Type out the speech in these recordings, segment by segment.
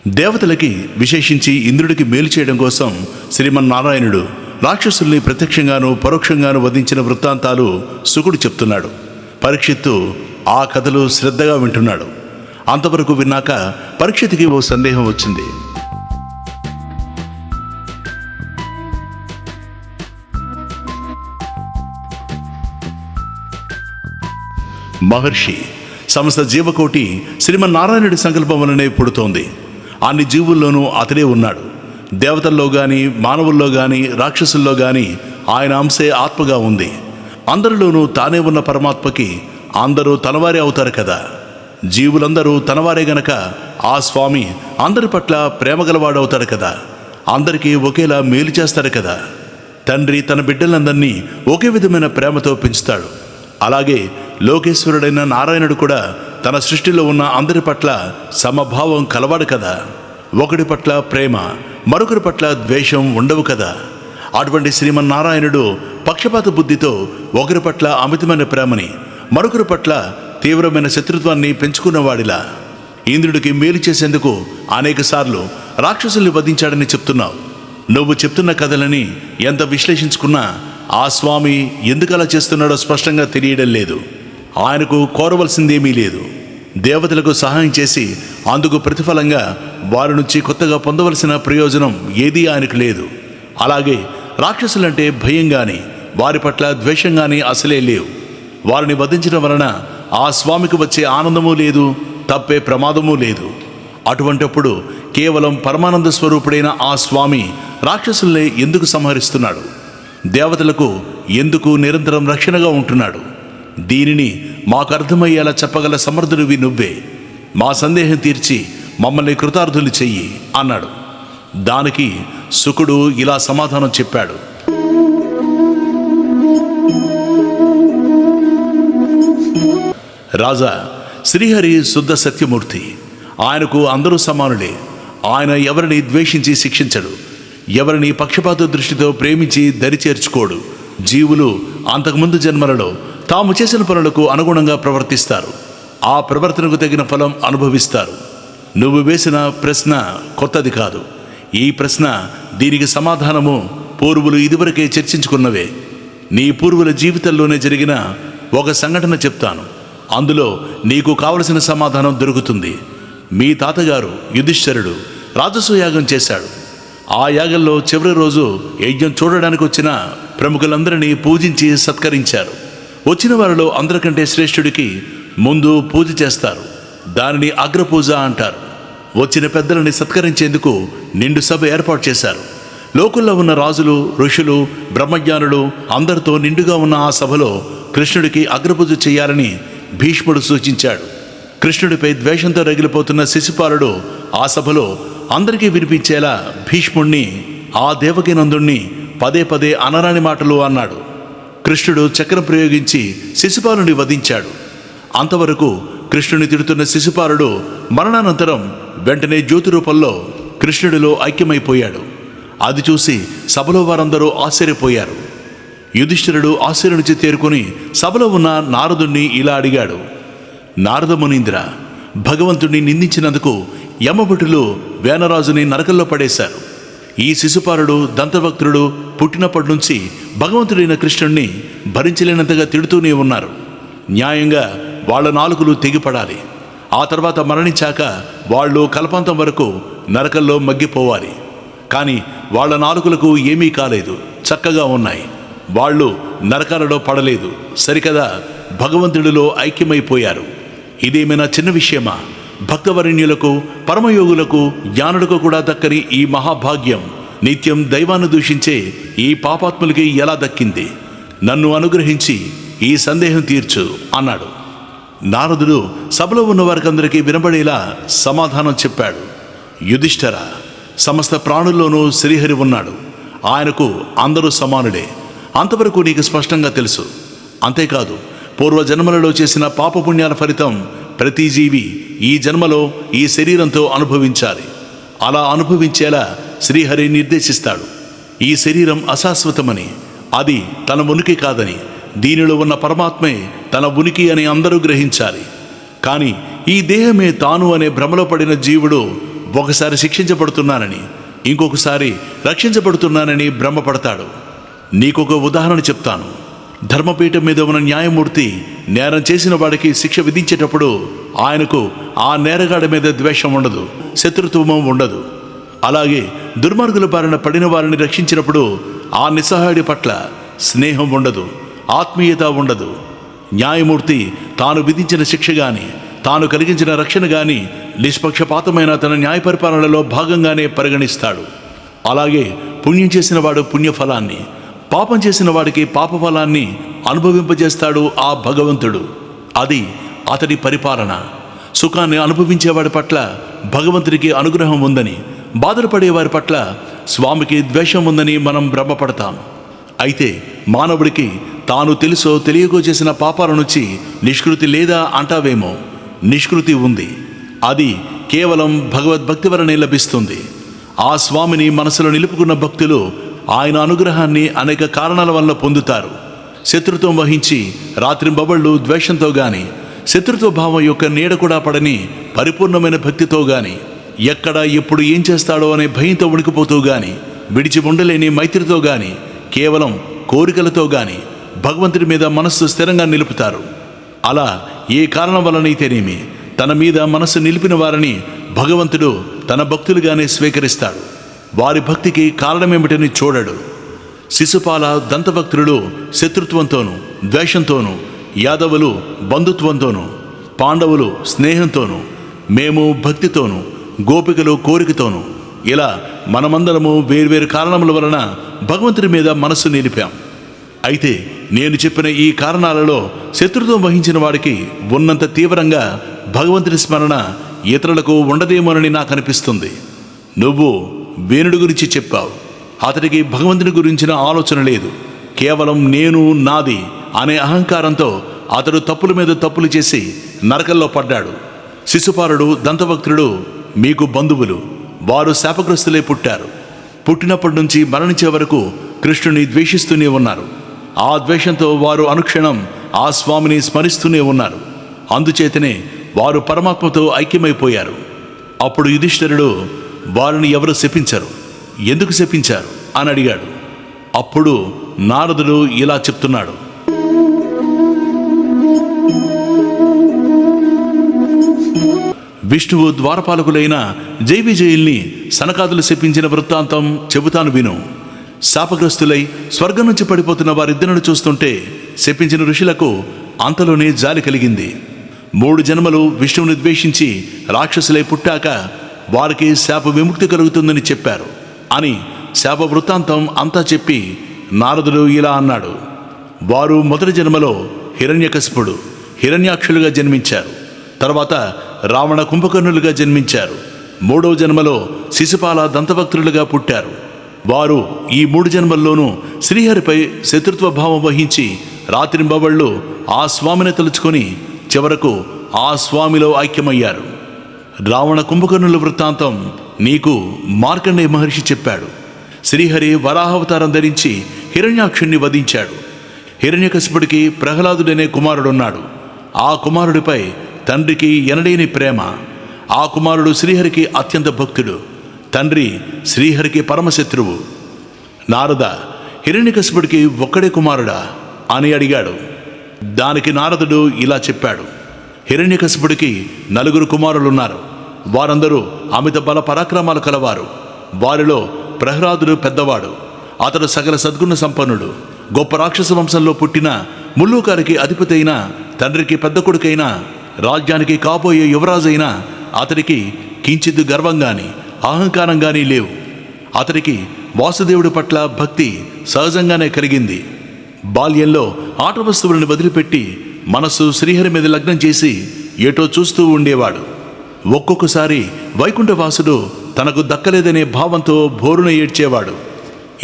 దేవతలకి విశేషించి ఇంద్రుడికి మేలు చేయడం కోసం శ్రీమన్నారాయణుడు రాక్షసుల్ని ప్రత్యక్షంగానూ పరోక్షంగానూ వధించిన వృత్తాంతాలు శుకుడు చెప్తున్నాడు. పరీక్షిత్తు ఆ కథలు శ్రద్ధగా వింటున్నాడు. అంతవరకు విన్నాక పరీక్షిత్తుకి ఓ సందేహం వచ్చింది. మహర్షి, సమస్త జీవకోటి శ్రీమన్నారాయణుడి సంకల్పం వలనే పుడుతోంది. అన్ని జీవుల్లోనూ అతడే ఉన్నాడు. దేవతల్లో గాని, మానవుల్లో గాని, రాక్షసుల్లో గాని ఆయన అంశే ఆత్మగా ఉంది. అందరిలోనూ తానే ఉన్న పరమాత్మకి అందరూ తనవారే అవుతారు కదా. జీవులందరూ తనవారే గనక ఆ స్వామి అందరి పట్ల ప్రేమగలవాడవుతాడు కదా. అందరికీ ఒకేలా మేలు చేస్తాడు కదా. తండ్రి తన బిడ్డలందరినీ ఒకే విధమైన ప్రేమతో పెంచుతాడు. అలాగే లోకేశ్వరుడైన నారాయణుడు కూడా తన సృష్టిలో ఉన్న అందరి పట్ల సమభావం కలవాడు కదా. ఒకడి పట్ల ప్రేమ, మరొకరి పట్ల ద్వేషం ఉండవు కదా. అటువంటి శ్రీమన్నారాయణుడు పక్షపాత బుద్ధితో ఒకరి పట్ల అమితమైన ప్రేమని, మరొకరి పట్ల తీవ్రమైన శత్రుత్వాన్ని పెంచుకున్నవాడిలా ఇంద్రుడికి మేలు చేసేందుకు అనేకసార్లు రాక్షసుల్ని వధించాడని చెప్తున్నావు. నువ్వు చెప్తున్న కథలని ఎంత విశ్లేషించుకున్నా ఆ స్వామి ఎందుకలా చేస్తున్నాడో స్పష్టంగా తెలియడం లేదు. ఆయనకు కోరవలసిందేమీ లేదు. దేవతలకు సహాయం చేసి అందుకు ప్రతిఫలంగా వారి నుంచి కొత్తగా పొందవలసిన ప్రయోజనం ఏదీ ఆయనకు లేదు. అలాగే రాక్షసులంటే భయం కానీ, వారి పట్ల ద్వేషం కానీ అసలే లేవు. వారిని వధించడం వలన ఆ స్వామికి వచ్చే ఆనందమూ లేదు, తప్పే ప్రమాదమూ లేదు. అటువంటప్పుడు కేవలం పరమానంద స్వరూపుడైన ఆ స్వామి రాక్షసుల్ని ఎందుకు సంహరిస్తున్నాడు? దేవతలకు ఎందుకు నిరంతరం రక్షణగా ఉంటున్నాడు? దీనిని మాకు అర్థమయ్యేలా చెప్పగల సమర్థుడివి నువ్వే. మా సందేహం తీర్చి మమ్మల్ని కృతార్థులు చెయ్యి అన్నాడు. దానికి శుకుడు ఇలా సమాధానం చెప్పాడు. రాజా, శ్రీహరి శుద్ధ సత్యమూర్తి. ఆయనకు అందరూ సమానులే. ఆయన ఎవరిని ద్వేషించి శిక్షించడు, ఎవరిని పక్షపాత దృష్టితో ప్రేమించి దరిచేర్చుకోడు. జీవులు అంతకుముందు జన్మలలో తాము చేసిన పనులకు అనుగుణంగా ప్రవర్తిస్తారు. ఆ ప్రవర్తనకు తగిన ఫలం అనుభవిస్తారు. నువ్వు వేసిన ప్రశ్న కొత్తది కాదు. ఈ ప్రశ్న, దీనికి సమాధానము పూర్వులు ఇదివరకే చర్చించుకున్నవే. నీ పూర్వుల జీవితంలోనే జరిగిన ఒక సంఘటన చెప్తాను. అందులో నీకు కావలసిన సమాధానం దొరుకుతుంది. మీ తాతగారు యుధిష్ఠిరుడు రాజసూయాగం చేశాడు. ఆ యాగంలో చివరి రోజు యజ్ఞం చూడడానికి వచ్చిన ప్రముఖులందరినీ పూజించి సత్కరించారు. వచ్చిన వారిలో అందరికంటే శ్రేష్ఠుడికి ముందు పూజ చేస్తారు. దానిని అగ్రపూజ అంటారు. వచ్చిన పెద్దలని సత్కరించేందుకు నిండు సభ ఏర్పాటు చేశారు. లోకుల్లో ఉన్న రాజులు, ఋషులు, బ్రహ్మజ్ఞానులు అందరితో నిండుగా ఉన్న ఆ సభలో కృష్ణుడికి అగ్రపూజ చేయాలని భీష్ముడు సూచించాడు. కృష్ణుడిపై ద్వేషంతో రగిలిపోతున్న శిశుపాలుడు ఆ సభలో అందరికీ వినిపించేలా భీష్ముణ్ణి, ఆ దేవకీనందుణ్ణి పదే పదే అనరాని మాటలు అన్నాడు. కృష్ణుడు చక్రం ప్రయోగించి శిశుపాలుని వధించాడు. అంతవరకు కృష్ణుని తిడుతున్న శిశుపాలుడు మరణానంతరం వెంటనే జ్యోతి రూపంలో కృష్ణుడిలో ఐక్యమైపోయాడు. అది చూసి సభలో వారందరూ ఆశ్చర్యపోయారు. యుధిష్ఠిరుడు ఆశ్చర్యం నుంచి తేరుకొని సభలో ఉన్న నారదుణ్ణి ఇలా అడిగాడు. నారద మునీంద్ర, భగవంతుడిని నిందించినందుకు యమభటులు వేనరాజుని నరకంలో పడేశారు. ఈ శిశుపాలుడు, దంతభక్తుడు పుట్టినప్పటి నుంచి భగవంతుడైన కృష్ణుణ్ణి భరించలేనంతగా తిడుతూనే ఉన్నారు. న్యాయంగా వాళ్ళ నాలుకలు తెగిపడాలి. ఆ తర్వాత మరణించాక వాళ్ళు కల్పాంతం వరకు నరకంలో మగ్గిపోవాలి. కానీ వాళ్ళ నాలుకలకు ఏమీ కాలేదు, చక్కగా ఉన్నాయి. వాళ్ళు నరకాలలో పడలేదు, సరికదా భగవంతుడిలో ఐక్యమైపోయారు. ఇదేమైనా చిన్న విషయమా? భక్తవరణ్యులకు, పరమయోగులకు, జ్ఞానులకు కూడా దక్కని ఈ మహాభాగ్యం నిత్యం దైవాన్ని దూషించే ఈ పాపాత్ములకి ఎలా దక్కింది? నన్ను అనుగ్రహించి ఈ సందేహం తీర్చు అన్నాడు. నారదుడు సభలో ఉన్న వారికందరికీ వినబడేలా సమాధానం చెప్పాడు. యుధిష్ఠిర, సమస్త ప్రాణుల్లోనూ శ్రీహరి ఉన్నాడు. ఆయనకు అందరూ సమానులే. అంతవరకు నీకు స్పష్టంగా తెలుసు. అంతేకాదు, పూర్వజన్మలలో చేసిన పాపపుణ్యాల ఫలితం ప్రతి జీవి ఈ జన్మలో ఈ శరీరంతో అనుభవించాలి. అలా అనుభవించేలా శ్రీహరి నిర్దేశిస్తాడు. ఈ శరీరం అశాశ్వతమని, అది తన ఉనికి కాదని, దీనిలో ఉన్న పరమాత్మే తన ఉనికి అని అందరూ గ్రహించాలి. కానీ ఈ దేహమే తాను అనే భ్రమలో పడిన జీవుడు ఒకసారి శిక్షించబడుతున్నానని, ఇంకొకసారి రక్షించబడుతున్నానని భ్రమపడతాడు. నీకొక ఉదాహరణ చెప్తాను. ధర్మపీఠం మీద ఉన్న న్యాయమూర్తి నేరం చేసిన వాడికి శిక్ష విధించేటప్పుడు ఆయనకు ఆ నేరగాడి మీద ద్వేషం ఉండదు, శత్రుత్వం ఉండదు. అలాగే దుర్మార్గుల బారిన పడిన వారిని రక్షించినప్పుడు ఆ నిస్సహాయుడి పట్ల స్నేహం ఉండదు, ఆత్మీయత ఉండదు. న్యాయమూర్తి తాను విధించిన శిక్ష గాని, తాను కలిగించిన రక్షణ గాని నిష్పక్షపాతమైన తన న్యాయ పరిపాలనలో భాగంగానే పరిగణిస్తాడు. అలాగే పుణ్యం చేసిన వాడు పుణ్యఫలాన్ని, పాపం చేసిన వాడికి పాపఫలాన్ని అనుభవింపజేస్తాడు ఆ భగవంతుడు. అది అతడి పరిపాలన. సుఖాన్ని అనుభవించేవాడి పట్ల భగవంతుడికి అనుగ్రహం ఉందని, బాధలు పడేవారి పట్ల స్వామికి ద్వేషం ఉందని మనం భ్రమపడతాం. అయితే మానవుడికి తాను తెలుసో తెలియకో చేసిన పాపాల నుంచి నిష్కృతి లేదా అంటావేమో. నిష్కృతి ఉంది. అది కేవలం భగవద్భక్తి వలనే లభిస్తుంది. ఆ స్వామిని మనసులో నిలుపుకున్న భక్తులు ఆయన అనుగ్రహాన్ని అనేక కారణాల వల్ల పొందుతారు. శత్రుత్వం వహించి రాత్రింబవళ్ళు ద్వేషంతో గాని, శత్రుత్వ భావం యొక్క నీడ కూడా పడని పరిపూర్ణమైన భక్తితో గాని, ఎక్కడ ఎప్పుడు ఏం చేస్తాడో అనే భయంతో వణికిపోతూ గాని, విడిచి ఉండలేని మైత్రితో గాని, కేవలం కోరికలతో గాని భగవంతుడి మీద మనస్సు స్థిరంగా నిలుపుతారు. అలా ఏ కారణం వలనైతేనేమి తన మీద మనస్సు నిలిపిన వారిని భగవంతుడు తన భక్తులుగానే స్వీకరిస్తాడు. వారి భక్తికి కారణమేమిటని చూడడు. శిశుపాల దంతభక్తులు శత్రుత్వంతోనూ ద్వేషంతోనూ, యాదవులు బంధుత్వంతోనూ, పాండవులు స్నేహంతోనూ, మేము భక్తితోనూ, గోపికలు కోరికతోనూ, ఇలా మనమందరము వేర్వేరు కారణముల వలన భగవంతుడి మీద మనస్సు నిలిపాం. అయితే నేను చెప్పిన ఈ కారణాలలో శత్రుత్వం వహించిన వాడికి ఉన్నంత తీవ్రంగా భగవంతుడి స్మరణ ఇతరులకు ఉండదేమోనని నాకు అనిపిస్తుంది. నువ్వు వేణుడి గురించి చెప్పావు. అతడికి భగవంతుని గురించిన ఆలోచన లేదు. కేవలం నేను, నాది అనే అహంకారంతో అతడు తప్పుల మీద తప్పులు చేసి నరకంలో పడ్డాడు. శిశుపాలుడు దంతభక్తుడు మీకు బంధువులు. వారు శాపగ్రస్తులే పుట్టారు. పుట్టినప్పటి నుంచి మరణించే వరకు కృష్ణుని ద్వేషిస్తూనే ఉన్నారు. ఆ ద్వేషంతో వారు అనుక్షణం ఆ స్వామిని స్మరిస్తూనే ఉన్నారు. అందుచేతనే వారు పరమాత్మతో ఐక్యమైపోయారు. అప్పుడు యుధిష్ఠిరుడు వారిని ఎవరు శపించరు, ఎందుకు శపించారు అని అడిగాడు. అప్పుడు నారదుడు ఇలా చెప్తున్నాడు. విష్ణువు ద్వారపాలకులైన జైవిజయుల్ని సనకాదులు శపించిన వృత్తాంతం చెబుతాను విను. శాపగ్రస్తులై స్వర్గం నుంచి పడిపోతున్న వారిద్దరిని చూస్తుంటే శపించిన ఋషులకు అంతలోనే జాలి కలిగింది. 3 జన్మలు విష్ణువుని ద్వేషించి రాక్షసులై పుట్టాక వారికి శాప విముక్తి కలుగుతుందని చెప్పారు అని శాప వృత్తాంతం అంతా చెప్పి నారదుడు ఇలా అన్నాడు. వారు మొదటి జన్మలో హిరణ్యకశిపుడు, హిరణ్యాక్షులుగా జన్మించారు. తర్వాత రావణ కుంభకర్ణులుగా జన్మించారు. 3వ జన్మలో శిశుపాల దంతభక్తులుగా పుట్టారు. వారు ఈ 3 జన్మల్లోనూ శ్రీహరిపై శత్రుత్వ భావం వహించి రాత్రింబవళ్ళు ఆ స్వామిని తలుచుకొని చివరకు ఆ స్వామిలో ఐక్యమయ్యారు. రావణ కుంభకర్ణుల వృత్తాంతం నీకు మార్కండేయ మహర్షి చెప్పాడు. శ్రీహరి వరాహావతారం ధరించి హిరణ్యాక్షుణ్ణి వధించాడు. హిరణ్యకశిపుడికి ప్రహ్లాదుడనే కుమారుడున్నాడు. ఆ కుమారుడిపై తండ్రికి ఎనలేని ప్రేమ. ఆ కుమారుడు శ్రీహరికి అత్యంత భక్తుడు. తండ్రి శ్రీహరికి పరమశత్రువు. నారద, హిరణ్యకశిపుడికి ఒక్కడే కుమారుడా అని అడిగాడు. దానికి నారదుడు ఇలా చెప్పాడు. హిరణ్యకశిపుడికి 4 కుమారులున్నారు. వారందరూ అమిత బల పరాక్రమాలు కలవారు. వారిలో ప్రహ్లాదుడు పెద్దవాడు. అతడు సకల సద్గుణ సంపన్నుడు. గొప్ప రాక్షస వంశంలో పుట్టిన ముల్లోకానికి అధిపతి అయిన తండ్రికి పెద్ద కొడుకైన రాజ్యానికి కాబోయే యువరాజైన అతడికి కించిత్ గర్వం గాని అహంకారం గాని లేవు. అతడికి వాసుదేవుడి పట్ల భక్తి సహజంగానే కలిగింది. బాల్యంలో ఆట వస్తువులను వదిలిపెట్టి మనస్సు శ్రీహరి మీద లగ్నం చేసి ఏటో చూస్తూ ఉండేవాడు. ఒక్కొక్కసారి వైకుంఠవాసుడు తనకు దక్కలేదనే భావంతో భోరున ఏడ్చేవాడు.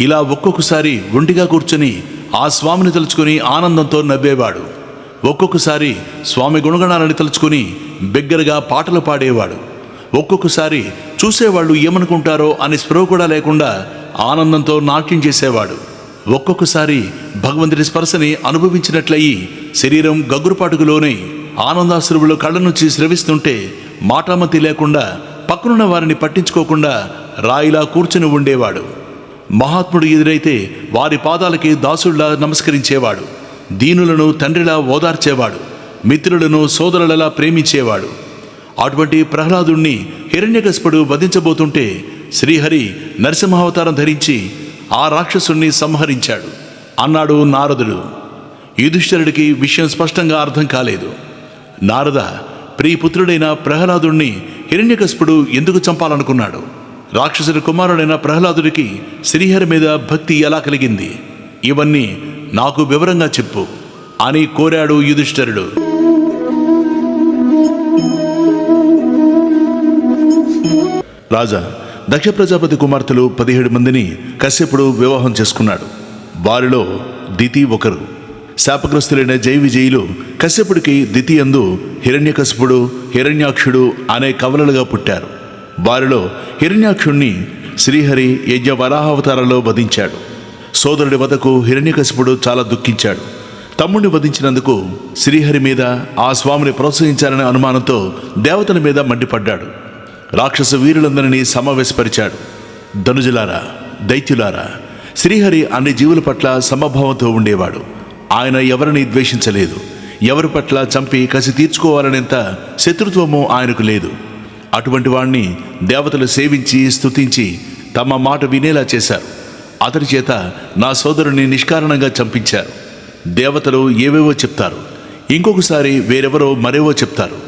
ఇలా ఒక్కొక్కసారి ఒంటిగా కూర్చొని ఆ స్వామిని తలుచుకొని ఆనందంతో నవ్వేవాడు. ఒక్కొక్కసారి స్వామి గుణగణాలను తలుచుకొని బిగ్గరగా పాటలు పాడేవాడు. ఒక్కొక్కసారి చూసేవాళ్ళు ఏమనుకుంటారో అని స్పృహ కూడా లేకుండా ఆనందంతో నాట్యం చేసేవాడు. ఒక్కొక్కసారి భగవంతుడి స్పర్శని అనుభవించినట్లయి శరీరం గగురుపాటుకు లోనై ఆనందాశ్రువులు కళ్ళ నుంచి స్రవిస్తుంటే మాటామతి లేకుండా పక్కనున్న వారిని పట్టించుకోకుండా రాయిలా కూర్చుని ఉండేవాడు. మహాత్ముడు ఎదురైతే వారి పాదాలకి దాసుడిలా నమస్కరించేవాడు. దీనులను తండ్రిలా ఓదార్చేవాడు. మిత్రులను సోదరులలా ప్రేమించేవాడు. అటువంటి ప్రహ్లాదుణ్ణి హిరణ్యకశిపుడు వధించబోతుంటే శ్రీహరి నరసింహావతారం ధరించి ఆ రాక్షసుణ్ణి సంహరించాడు అన్నాడు నారదుడు. యుధిష్ఠిరుడికి విషయం స్పష్టంగా అర్థం కాలేదు. నారద, ప్రియపుత్రుడైన ప్రహ్లాదుణ్ణి హిరణ్యకశిపుడు ఎందుకు చంపాలనుకున్నాడు? రాక్షసుడి కుమారుడైన ప్రహ్లాదుడికి శ్రీహరి మీద భక్తి ఎలా కలిగింది? ఇవన్నీ నాకు వివరంగా చెప్పు అని కోరాడు యుధిష్ఠిరుడు. రాజా, దక్ష ప్రజాపతి కుమార్తెలు 17 మందిని కశ్యపుడు వివాహం చేసుకున్నాడు. వారిలో దితి ఒకరు. శాపగ్రస్తులైన జై విజయులు కశ్యపుడికి దితి యందు హిరణ్యకశిపుడు, హిరణ్యాక్షుడు అనే కవలలుగా పుట్టారు. వారిలో హిరణ్యాక్షుణ్ణి శ్రీహరి యజ్ఞ వరాహావతారంలో వధించాడు. సోదరుడి వధకు హిరణ్యకశిపుడు చాలా దుఃఖించాడు. తమ్ముడిని వధించినందుకు శ్రీహరి మీద ఆ స్వామిని ప్రోత్సహించాలనే అనుమానంతో దేవతల మీద మండిపడ్డాడు. రాక్షస వీరులందరినీ సమావేశపరిచాడు. ధనుజులారా, దైత్యులారా, శ్రీహరి అన్ని జీవుల పట్ల సమభావంతో ఉండేవాడు. ఆయన ఎవరిని ద్వేషించలేదు. ఎవరి పట్ల చంపి కసి తీర్చుకోవాలనేంత శత్రుత్వము ఆయనకు లేదు. అటువంటి వాణ్ణి దేవతలు సేవించి స్తుతించి తమ మాట వినేలా చేశారు. అతడి చేత నా సోదరుని నిష్కారణంగా చంపించారు. దేవతలు ఏవేవో చెప్తారు, ఇంకొకసారి వేరెవరో మరేవో చెప్తారు.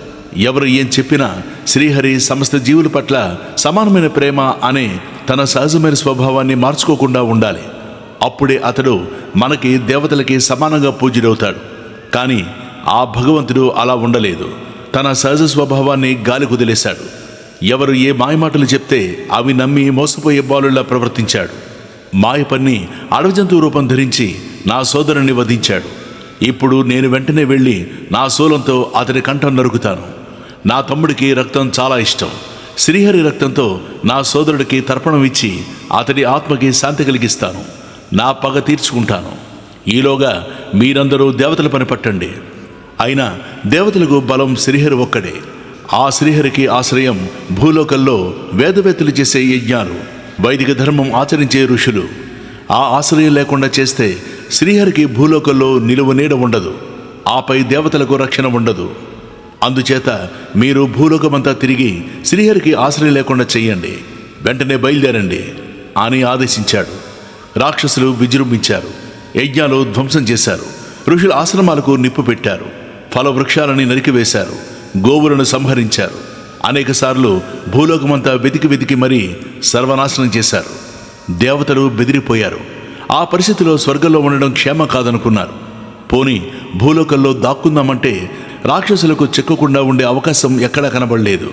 ఎవరు ఏం చెప్పినా శ్రీహరి సమస్త జీవుల పట్ల సమానమైన ప్రేమ అనే తన సహజమైన స్వభావాన్ని మార్చుకోకుండా ఉండాలి. అప్పుడే అతడు మనకి దేవతలకి సమానంగా పూజ్యుడవుతాడు. కానీ ఆ భగవంతుడు అలా ఉండలేదు. తన సహజ స్వభావాన్ని గాలి కుదిలేశాడు. ఎవరు ఏ మాయమాటలు చెప్తే అవి నమ్మి మోసపోయే బాలులా ప్రవర్తించాడు. మాయ పన్ని అడవి జంతువు రూపం ధరించి నా సోదరుని వధించాడు. ఇప్పుడు నేను వెంటనే వెళ్ళి నా శూలంతో అతడి కంఠం నరుకుతాను. నా తమ్ముడికి రక్తం చాలా ఇష్టం. శ్రీహరి రక్తంతో నా సోదరుడికి తర్పణం ఇచ్చి అతడి ఆత్మకి శాంతి కలిగిస్తాను. నా పగ తీర్చుకుంటాను. ఈలోగా మీరందరూ దేవతల పని పట్టండి. అయినా దేవతలకు బలం శ్రీహరి ఒక్కడే. ఆ శ్రీహరికి ఆశ్రయం భూలోకంలో వేదవేత్తలు చేసే యజ్ఞాలు, వైదిక ధర్మం ఆచరించే ఋషులు. ఆ ఆశ్రయం లేకుండా చేస్తే శ్రీహరికి భూలోకంలో నిలువ నీడ ఉండదు. ఆపై దేవతలకు రక్షణ ఉండదు. అందుచేత మీరు భూలోకమంతా తిరిగి శ్రీహరికి ఆశ్రయం లేకుండా చెయ్యండి. వెంటనే బయలుదేరండి అని ఆదేశించాడు. రాక్షసులు విజృంభించారు. యజ్ఞాలు ధ్వంసం చేశారు. ఋషుల ఆశ్రమాలకు నిప్పు పెట్టారు. ఫల వృక్షాలని నరికివేశారు. గోవులను సంహరించారు. అనేకసార్లు భూలోకమంతా వెతికి మరీ సర్వనాశనం చేశారు. దేవతలు బెదిరిపోయారు. ఆ పరిస్థితిలో స్వర్గంలో ఉండడం క్షేమ కాదనుకున్నారు. పోని భూలోకంలో దాక్కుందామంటే రాక్షసులకు చిక్కకుండా ఉండే అవకాశం ఎక్కడా కనబడలేదు.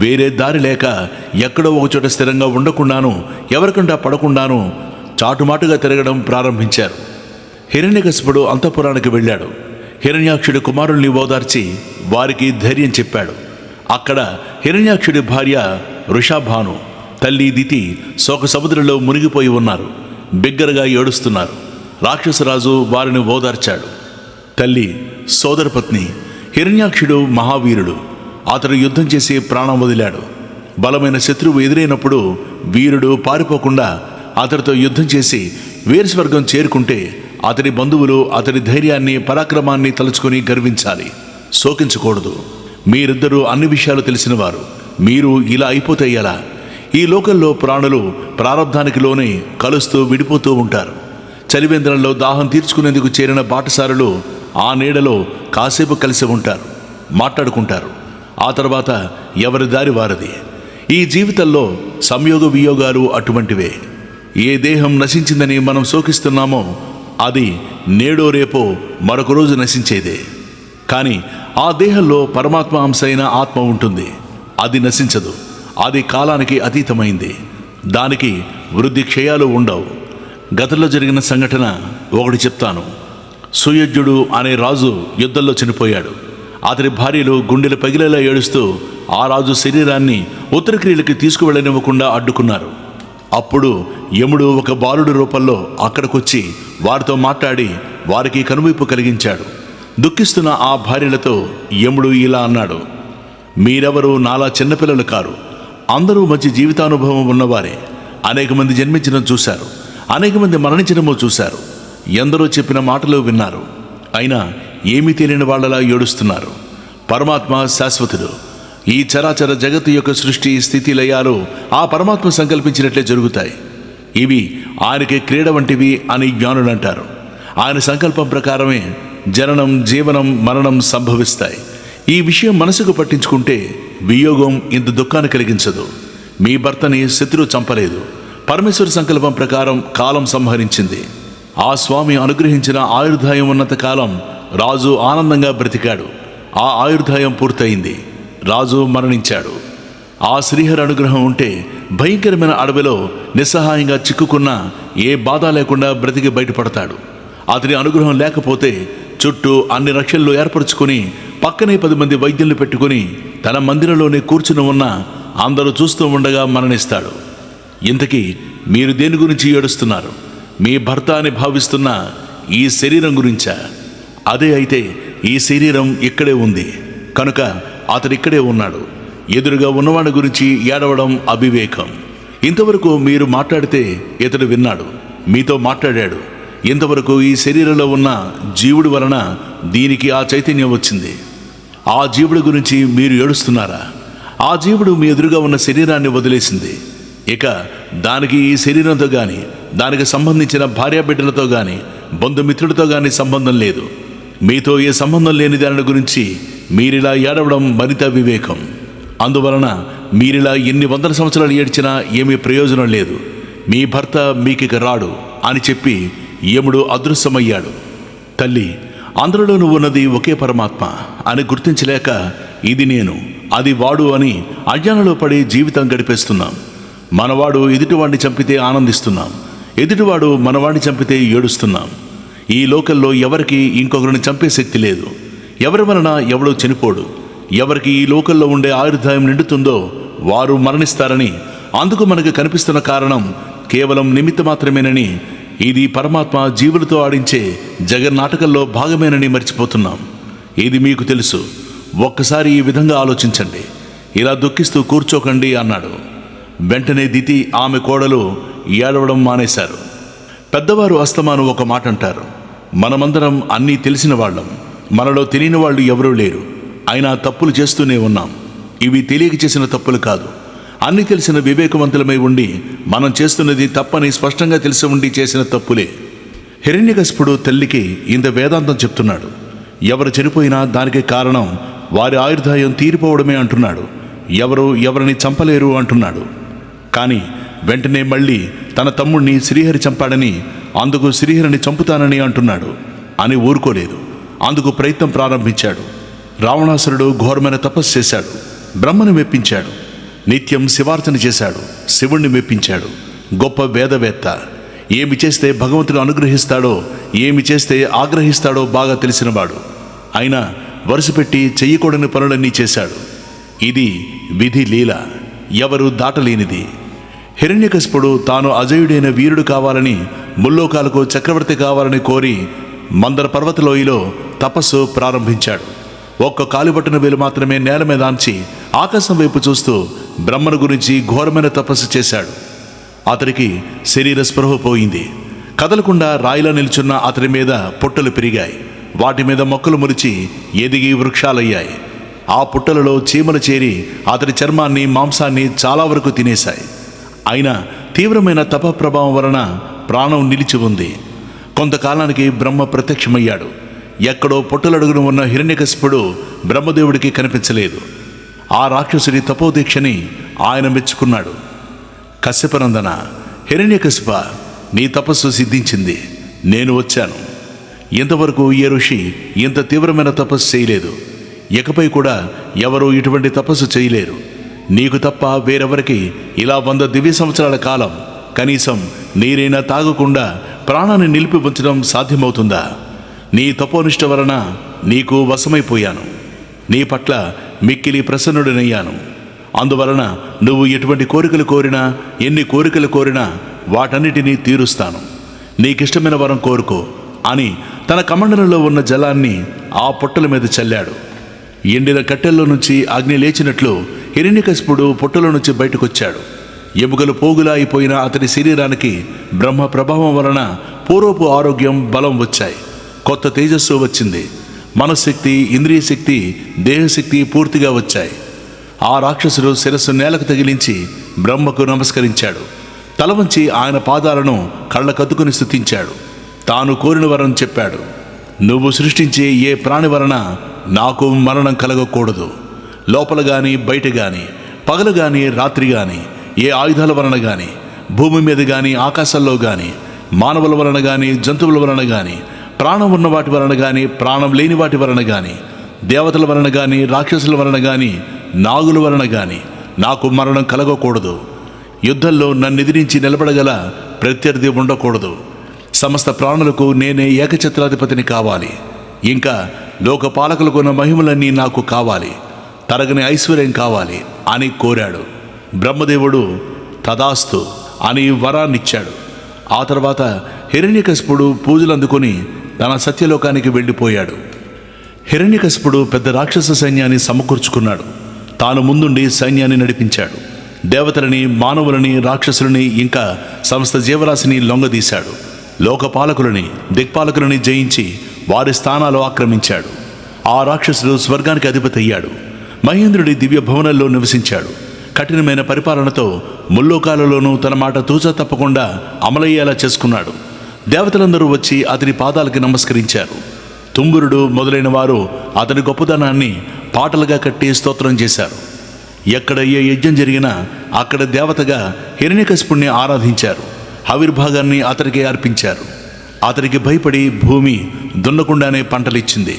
వేరే దారి లేక ఎక్కడో ఒకచోట స్థిరంగా ఉండకుండాను, ఎవరికంటా పడకుండాను చాటుమాటుగా తిరగడం ప్రారంభించారు. హిరణ్యకశిపుడు అంతఃపురానికి వెళ్ళాడు. హిరణ్యాక్షుడి కుమారుల్ని ఓదార్చి వారికి ధైర్యం చెప్పాడు. అక్కడ హిరణ్యాక్షుడి భార్య వృషాభాను, తల్లి దితి శోక సముద్రంలో మునిగిపోయి ఉన్నారు. బిగ్గరగా ఏడుస్తున్నారు. రాక్షసరాజు వారిని ఓదార్చాడు. తల్లి, సోదరపత్ని, హిరణ్యాక్షుడు మహావీరుడు. అతడు యుద్ధం చేసి ప్రాణం వదిలాడు. బలమైన శత్రువు ఎదురైనప్పుడు వీరుడు పారిపోకుండా అతడితో యుద్ధం చేసి వీరస్వర్గం చేరుకుంటే అతడి బంధువులు అతడి ధైర్యాన్ని, పరాక్రమాన్ని తలుచుకొని గర్వించాలి. శోకించకూడదు. మీరిద్దరూ అన్ని విషయాలు తెలిసినవారు. మీరు ఇలా అయిపోతే ఎలా? ఈ లోకంలో ప్రాణులు ప్రారంధానికి లోనే కలుస్తూ విడిపోతూ ఉంటారు. చలివేంద్రంలో దాహం తీర్చుకునేందుకు చేరిన బాటసారులు ఆ నీడలో కాసేపు కలిసి ఉంటారు, మాట్లాడుకుంటారు. ఆ తర్వాత ఎవరి దారి వారిది. ఈ జీవితంలో సంయోగ వియోగాలు అటువంటివే. ఏ దేహం నశించిందని మనం శోకిస్తున్నామో అది నేడో రేపో మరొక రోజు నశించేదే. కానీ ఆ దేహంలో పరమాత్మ అంశ అయిన ఆత్మ ఉంటుంది. అది నశించదు. అది కాలానికి అతీతమైంది. దానికి వృద్ధి క్షయాలు ఉండవు. గతంలో జరిగిన సంఘటన ఒకటి చెప్తాను. సుయజ్ఞుడు అనే రాజు యుద్ధంలో చనిపోయాడు. అతని భార్యలు గుండెలు పగిలేలా ఏడుస్తూ ఆ రాజు శరీరాన్ని ఉత్తరక్రియలకి తీసుకువెళ్ళనివ్వకుండా అడ్డుకున్నారు. అప్పుడు యముడు ఒక బాలుడి రూపంలో అక్కడికొచ్చి వారితో మాట్లాడి వారికి కనువిప్పు కలిగించాడు. దుఃఖిస్తున్న ఆ భార్యలతో యముడు ఇలా అన్నాడు: మీరెవరూ నాలా చిన్నపిల్లలు కారు. అందరూ మంచి జీవితానుభవం ఉన్నవారే. అనేక మంది జన్మించడం చూశారు, అనేక మంది మరణించడమో చూశారు. ఎందరో చెప్పిన మాటలు విన్నారు, అయినా ఏమీ తెలియని వాళ్ళలా ఏడుస్తున్నారు. పరమాత్మ శాశ్వతుడు. ఈ చరాచర జగత్తు యొక్క సృష్టి స్థితి లయాలు ఆ పరమాత్మ సంకల్పించినట్లే జరుగుతాయి. ఇవి ఆయనకి క్రీడ వంటివి అని జ్ఞానులు అంటారు. ఆయన సంకల్పం ప్రకారమే జననం, జీవనం, మరణం సంభవిస్తాయి. ఈ విషయం మనసుకు పట్టించుకుంటే వియోగం ఇంత దుఃఖాన్ని కలిగించదు. మీ భర్తని శత్రువు చంపలేదు. పరమేశ్వర సంకల్పం ప్రకారం కాలం సంహరించింది. ఆ స్వామి అనుగ్రహించిన ఆయుర్దాయం ఉన్నంత కాలం రాజు ఆనందంగా బ్రతికాడు. ఆ ఆయుర్దాయం పూర్తయింది. రాజు మరణించాడు. ఆ శ్రీహరి అనుగ్రహం ఉంటే భయంకరమైన అడవిలో నిస్సహాయంగా చిక్కుకున్న ఏ బాధ లేకుండా బ్రతికి బయటపడతాడు. అతని అనుగ్రహం లేకపోతే చుట్టూ అన్ని రక్షణలు ఏర్పరచుకుని పక్కనే 10 మంది వైద్యులు పెట్టుకుని తన మందిరంలోనే కూర్చుని ఉన్న అందరూ చూస్తూ ఉండగా మరణిస్తాడు. ఇంతకీ మీరు దేని గురించి ఏడుస్తున్నారు? మీ భర్త అని భావిస్తున్న ఈ శరీరం గురించా? అదే అయితే ఈ శరీరం ఇక్కడే ఉంది కనుక అతడిక్కడే ఉన్నాడు. ఎదురుగా ఉన్నవాడి గురించి ఏడవడం అవివేకం. ఇంతవరకు మీరు మాట్లాడితే ఇతడు విన్నాడు, మీతో మాట్లాడాడు. ఇంతవరకు ఈ శరీరంలో ఉన్న జీవుడి వలన దీనికి ఆ చైతన్యం వచ్చింది. ఆ జీవుడి గురించి మీరు ఏడుస్తున్నారా? ఆ జీవుడు మీ ఎదురుగా ఉన్న శరీరాన్ని వదిలేసింది. ఇక దానికి ఈ శరీరంతో కానీ, దానికి సంబంధించిన భార్యాబిడ్డలతో కానీ, బంధుమిత్రుడితో కానీ సంబంధం లేదు. మీతో ఏ సంబంధం లేని దాని గురించి మీరిలా ఏడవడం మరింత వివేకం. అందువలన మీరిలా ఎన్ని 100 సంవత్సరాలు ఏడ్చినా ఏమీ ప్రయోజనం లేదు. మీ భర్త మీకిక రాడు అని చెప్పి యముడు అదృశ్యమయ్యాడు. తల్లి, అందరిలోనూ ఉన్నది ఒకే పరమాత్మ అని గుర్తించలేక ఇది నేను, అది వాడు అని అజ్ఞానంలో పడి జీవితం గడిపేస్తున్నాం. మనవాడు ఎదుటివాడిని చంపితే ఆనందిస్తున్నాం, ఎదుటివాడు మనవాడిని చంపితే ఏడుస్తున్నాం. ఈ లోకంలో ఎవరికి ఇంకొకరిని చంపే శక్తి లేదు. ఎవరి వలన ఎవడో చనిపోడు. ఎవరికి ఈ లోకంలో ఉండే ఆయుర్దాయం నిండుతుందో వారు మరణిస్తారని, అందుకు మనకు కనిపిస్తున్న కారణం కేవలం నిమిత్త మాత్రమేనని, ఇది పరమాత్మ జీవులతో ఆడించే జగన్నాటకంలో భాగమేనని మర్చిపోతున్నాం. ఇది మీకు తెలుసు. ఒక్కసారి ఈ విధంగా ఆలోచించండి. ఇలా దుఃఖిస్తూ కూర్చోకండి అన్నాడు. వెంటనే దితి, ఆమె కోడలు ఏడవడం మానేశారు. పెద్దవారు అస్తమాను ఒక మాట అంటారు, మనమందరం అన్నీ తెలిసిన వాళ్ళం, మనలో తెలియని వాళ్ళు ఎవరూ లేరు, అయినా తప్పులు చేస్తూనే ఉన్నాం. ఇవి తెలియక చేసిన తప్పులు కాదు, అన్నీ తెలిసిన వివేకవంతులమై ఉండి మనం చేస్తున్నది తప్పని స్పష్టంగా తెలిసి ఉండి చేసిన తప్పులే. హిరణ్యకశిపుడు తల్లికి ఇంత వేదాంతం చెప్తున్నాడు. ఎవరు చనిపోయినా దానికి కారణం వారి ఆయుర్దాయం తీరిపోవడమే అంటున్నాడు. ఎవరు ఎవరిని చంపలేరు అంటున్నాడు. కానీ వెంటనే మళ్ళీ తన తమ్ముణ్ణి శ్రీహరి చంపాడని, అందుకు శ్రీహరిని చంపుతానని అంటున్నాడు అని ఊరుకోలేదు. అందుకు ప్రయత్నం ప్రారంభించాడు. రావణాసురుడు ఘోరమైన తపస్సు చేశాడు, బ్రహ్మను మెప్పించాడు. నిత్యం శివార్చన చేశాడు, శివుణ్ణి మెప్పించాడు. గొప్ప వేదవేత్త. ఏమి చేస్తే భగవంతుడు అనుగ్రహిస్తాడో, ఏమి చేస్తే ఆగ్రహిస్తాడో బాగా తెలిసినవాడు. అయినా వరుసపెట్టి చెయ్యకూడని పనులన్నీ చేశాడు. ఇది విధి లీల, ఎవరు దాటలేనిది. హిరణ్యకశిపుడు తాను అజయుడైన వీరుడు కావాలని, ముల్లోకాలకు చక్రవర్తి కావాలని కోరి మందర పర్వతలోయలో తపస్సు ప్రారంభించాడు. ఒక్క కాలుబట్టిన వేలు మాత్రమే నేల మీద ఆంచి ఆకాశం వైపు చూస్తూ బ్రహ్మను గురించి ఘోరమైన తపస్సు చేశాడు. అతడికి శరీర స్పృహ పోయింది. కదలకుండా రాయిలా నిల్చున్న అతడి మీద పుట్టలు పెరిగాయి. వాటి మీద మొక్కలు మురిచి ఎదిగి వృక్షాలయ్యాయి. ఆ పుట్టలలో చీమలు చేరి అతడి చర్మాన్ని, మాంసాన్ని చాలా వరకు తినేశాయి. అయినా తీవ్రమైన తప ప్రభావం వలన ప్రాణం నిలిచి ఉంది. కొంతకాలానికి బ్రహ్మ ప్రత్యక్షమయ్యాడు. ఎక్కడో పుట్టలడుగున ఉన్న హిరణ్యకశిపుడు బ్రహ్మదేవుడికి కనిపించలేదు. ఆ రాక్షసుడి తపోదీక్షని ఆయన మెచ్చుకున్నాడు. కశ్యపనందన, హిరణ్యకశిప, నీ తపస్సు సిద్ధించింది, నేను వచ్చాను. ఇంతవరకు ఏ ఋషి ఇంత తీవ్రమైన తపస్సు చేయలేదు. ఇకపై కూడా ఎవరూ ఇటువంటి తపస్సు చేయలేరు. నీకు తప్ప వేరెవరికి ఇలా 100 దివ్య సంవత్సరాల కాలం కనీసం నీరైనా తాగకుండా ప్రాణాన్ని నిలిపి ఉంచడం సాధ్యమవుతుందా? నీ తపోనిష్ట వలన నీకు వశమైపోయాను. నీ పట్ల మిక్కిలి ప్రసన్నుడినయ్యాను. అందువలన నువ్వు ఎటువంటి కోరికలు కోరినా, ఎన్ని కోరికలు కోరినా వాటన్నిటినీ తీరుస్తాను. నీకిష్టమైన వరం కోరుకో అని తన కమండలంలో ఉన్న జలాన్ని ఆ పుట్టల మీద చల్లాడు. ఎండిన కట్టెల్లో నుంచి అగ్ని లేచినట్లు హిరణ్యకశిపుడు పొట్టలో నుంచి బయటకొచ్చాడు. ఎముకలు పోగులా అయిపోయిన అతని శరీరానికి బ్రహ్మ ప్రభావం వలన పూర్వపు ఆరోగ్యం, బలం వచ్చాయి. కొత్త తేజస్సు వచ్చింది. మనశ్శక్తి, ఇంద్రియ శక్తి, దేహశక్తి పూర్తిగా వచ్చాయి. ఆ రాక్షసుడు శిరస్సు నేలకు తగిలించి బ్రహ్మకు నమస్కరించాడు. తల వంచి ఆయన పాదాలను కళ్ళకద్దుకుని స్తుతించాడు. తాను కోరిన వరం చెప్పాడు. నువ్వు సృష్టించే ఏ ప్రాణి వలన నాకు మరణం కలగకూడదు. లోపల గాని బయట గాని, పగలు గాని రాత్రి గాని, ఏ ఆయుధాల వలన గాని, భూమి మీద గాని ఆకాశాల్లో గాని, మానవుల వలన గాని జంతువుల వలన గాని, ప్రాణం ఉన్న వాటి వలన గాని ప్రాణం లేని వాటి వలన గాని, దేవతల వలన గాని రాక్షసుల వలన గాని, నాగుల వలన గాని నాకు మరణం కలగకూడదు. యుద్ధంలో నన్ను ఎదిరించి నిలబడగల ప్రత్యర్థి ఉండకూడదు. సమస్త ప్రాణులకు నేనే ఏకఛత్రాధిపతిని కావాలి. ఇంకా లోకపాలకులకు ఉన్న మహిమలన్నీ నాకు కావాలి. తరగని ఐశ్వర్యం కావాలి అని కోరాడు. బ్రహ్మదేవుడు తదాస్తు అని వరాన్నిచ్చాడు. ఆ తర్వాత హిరణ్యకశిపుడు పూజలు అందుకొని తన సత్యలోకానికి వెళ్ళిపోయాడు. హిరణ్యకశిపుడు పెద్ద రాక్షస సైన్యాన్ని సమకూర్చుకున్నాడు. తాను ముందుండి సైన్యాన్ని నడిపించాడు. దేవతలని, మానవులని, రాక్షసులని, ఇంకా సమస్త జీవరాశిని లొంగదీశాడు. లోకపాలకులని, దిక్పాలకులని జయించి వారి స్థానాలు ఆక్రమించాడు. ఆ రాక్షసుడు స్వర్గానికి అధిపతి అయ్యాడు. మహేంద్రుడి దివ్య భవనంలో నివసించాడు. కఠినమైన పరిపాలనతో ముల్లోకాలలోనూ తన మాట తూచా తప్పకుండా అమలయ్యేలా చేసుకున్నాడు. దేవతలందరూ వచ్చి అతని పాదాలకి నమస్కరించారు. తుంబురుడు మొదలైన వారు అతని గొప్పదనాన్ని పాటలుగా కట్టి స్తోత్రం చేశారు. ఎక్కడ ఏ యజ్ఞం జరిగినా అక్కడ దేవతగా హిరణ్యకశిపుణ్ణి ఆరాధించారు. ఆవిర్భాగాన్ని అతనికి అర్పించారు. అతనికి భయపడి భూమి దున్నకుండానే పంటలిచ్చింది.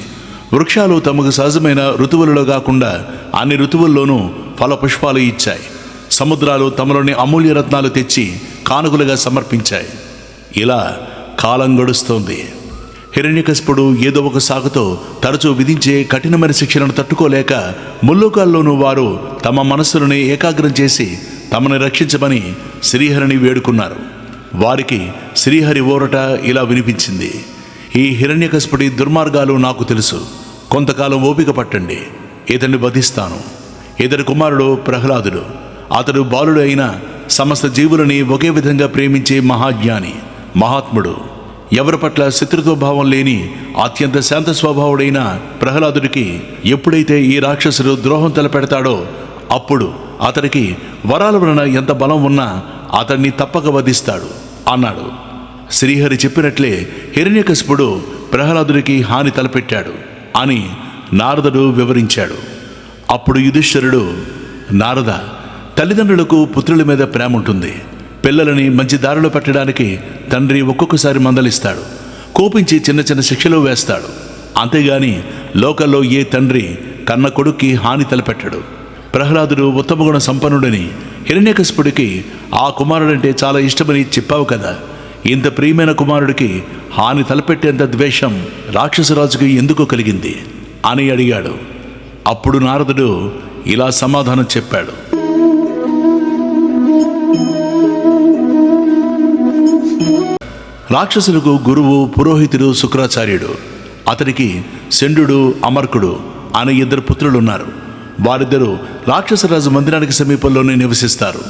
వృక్షాలు తమకు సహజమైన ఋతువులలో కాకుండా అన్ని ఋతువుల్లోనూ ఫలపుష్పాలు ఇచ్చాయి. సముద్రాలు తమలోని అమూల్య రత్నాలు తెచ్చి కానుకలుగా సమర్పించాయి. ఇలా కాలం గడుస్తోంది. హిరణ్యకశిపుడు ఏదో ఒక సాకుతో తరచూ విధించే కఠినమైన శిక్షలను తట్టుకోలేక ముల్లోకాల్లోనూ వారు తమ మనస్సులను ఏకాగ్రం చేసి తమను రక్షించమని శ్రీహరిని వేడుకున్నారు. వారికి శ్రీహరి ఊరట ఇలా వినిపించింది. ఈ హిరణ్యకశిపుడి దుర్మార్గాలు నాకు తెలుసు. కొంతకాలం ఓపిక పట్టండి, ఇతన్ని వధిస్తాను. ఇతని కుమారుడు ప్రహ్లాదుడు. అతడు బాలుడు అయిన సమస్త జీవులని ఒకే విధంగా ప్రేమించే మహాజ్ఞాని, మహాత్ముడు. ఎవరి పట్ల శత్రుత్వభావం లేని అత్యంత శాంత స్వభావుడైన ప్రహ్లాదుడికి ఎప్పుడైతే ఈ రాక్షసుడు ద్రోహం తలపెడతాడో అప్పుడు అతనికి వరాల వలన ఎంత బలం ఉన్నా అతన్ని తప్పక వధిస్తాడు అన్నాడు. శ్రీహరి చెప్పినట్లే హిరణ్యకశిపుడు ప్రహ్లాదుడికి హాని తలపెట్టాడు అని నారదుడు వివరించాడు. అప్పుడు యుధిష్ఠిరుడు, నారద, తల్లిదండ్రులకు పుత్రుల మీద ప్రేమ ఉంటుంది. పిల్లలని మంచి దారిలో పెట్టడానికి తండ్రి ఒక్కొక్కసారి మందలిస్తాడు. కోపించి చిన్న చిన్న శిక్షలు వేస్తాడు. అంతేగాని లోకల్లో ఏ తండ్రి కన్న కొడుక్కి హాని తలపెట్టడు. ప్రహ్లాదుడు ఉత్తమగుణ సంపన్నుడని, హిరణ్యకశిపుడికి ఆ కుమారుడంటే చాలా ఇష్టమని చెప్పావు కదా. ఇంత ప్రియమైన కుమారుడికి హాని తలపెట్టేంత ద్వేషం రాక్షసరాజుకి ఎందుకు కలిగింది అని అడిగాడు. అప్పుడు నారదుడు ఇలా సమాధానం చెప్పాడు. రాక్షసులకు గురువు, పురోహితుడు శుక్రాచార్యుడు. అతడికి శండు, అమర్కుడు అనే ఇద్దరు పుత్రులున్నారు. వారిద్దరూ రాక్షసరాజు మందిరానికి సమీపంలోనే నివసిస్తారు.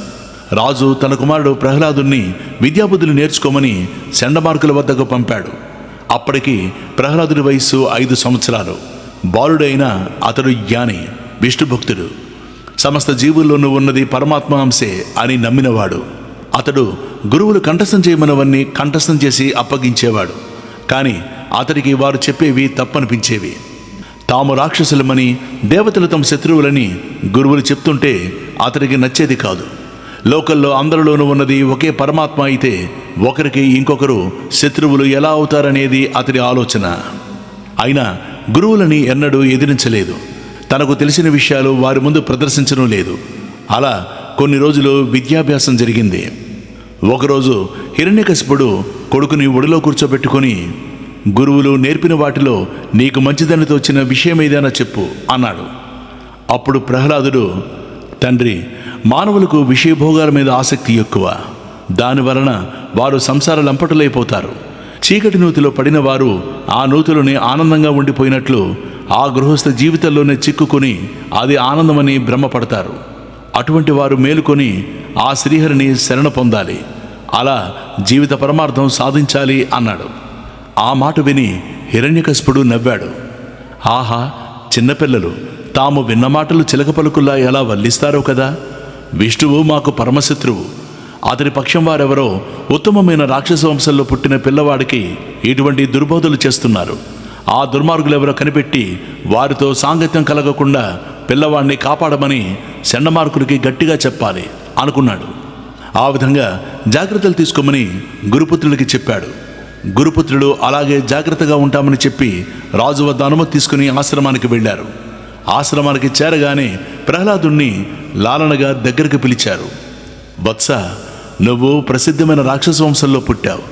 రాజు తన కుమారుడు ప్రహ్లాదుని విద్యాబుద్ధులు నేర్చుకోమని చండమార్కుల వద్దకు పంపాడు. అప్పటికి ప్రహ్లాదుడి వయస్సు 5 సంవత్సరాలు. బాలుడైన అతడు జ్ఞాని, విష్ణుభక్తుడు. సమస్త జీవుల్లోనూ ఉన్నది పరమాత్మ అంశే అని నమ్మినవాడు. అతడు గురువులు కంఠస్థం చేయమనవన్నీ కంఠస్థం చేసి అప్పగించేవాడు. కానీ అతడికి వారు చెప్పేవి తప్పనిపించేవి. తాము రాక్షసులమని, దేవతలు తమ శత్రువులని గురువులు చెప్తుంటే అతడికి నచ్చేది కాదు. లోకల్లో అందరిలోనూ ఉన్నది ఒకే పరమాత్మ అయితే ఒకరికి ఇంకొకరు శత్రువులు ఎలా అవుతారనేది అతడి ఆలోచన. అయినా గురువులని ఎన్నడూ ఎదిరించలేదు. తనకు తెలిసిన విషయాలు వారి ముందు ప్రదర్శించడం లేదు. అలా కొన్ని రోజులు విద్యాభ్యాసం జరిగింది. ఒకరోజు హిరణ్యకశిపుడు కొడుకుని ఒడిలో కూర్చోబెట్టుకొని, గురువులు నేర్పిన వాటిలో నీకు మంచిదని తోచిన విషయం ఏదైనా చెప్పు అన్నాడు. అప్పుడు ప్రహ్లాదుడు, తండ్రి, మానవులకు విషయభోగాల మీద ఆసక్తి ఎక్కువ. దానివలన వారు సంసార లంపటులైపోతారు. చీకటి నూతిలో పడిన వారు ఆ నూతిలోనే ఆనందంగా ఉండిపోయినట్లు ఆ గృహస్థ జీవితంలోనే చిక్కుకొని అది ఆనందమని భ్రమపడతారు. అటువంటి వారు మేలుకొని ఆ శ్రీహరిని శరణ పొందాలి, అలా జీవిత పరమార్థం సాధించాలి అన్నాడు. ఆ మాట విని హిరణ్యకశిపుడు నవ్వాడు. ఆహా, చిన్నపిల్లలు తాము విన్న మాటలు చిలక పలుకుల్లా ఎలా వల్లిస్తారో కదా. విష్ణువు మాకు పరమశత్రువు. అతని పక్షం వారెవరో ఉత్తమమైన రాక్షస వంశంలో పుట్టిన పిల్లవాడికి ఇటువంటి దుర్బోధలు చేస్తున్నారు. ఆ దుర్మార్గులెవరో కనిపెట్టి వారితో సాంగత్యం కలగకుండా పిల్లవాడిని కాపాడమని చండమార్కుడికి గట్టిగా చెప్పాలి అనుకున్నాడు. ఆ విధంగా జాగ్రత్తలు తీసుకోమని గురుపుత్రుడికి చెప్పాడు. గురుపుత్రుడు అలాగే జాగ్రత్తగా ఉంటామని చెప్పి రాజు వద్ద అనుమతి తీసుకుని ఆశ్రమానికి వెళ్ళారు. ఆశ్రమానికి చేరగానే ప్రహ్లాదుణ్ణి లాలనగా దగ్గరికి పిలిచారు. వత్స, నువ్వు ప్రసిద్ధమైన రాక్షస వంశంలో పుట్టావు.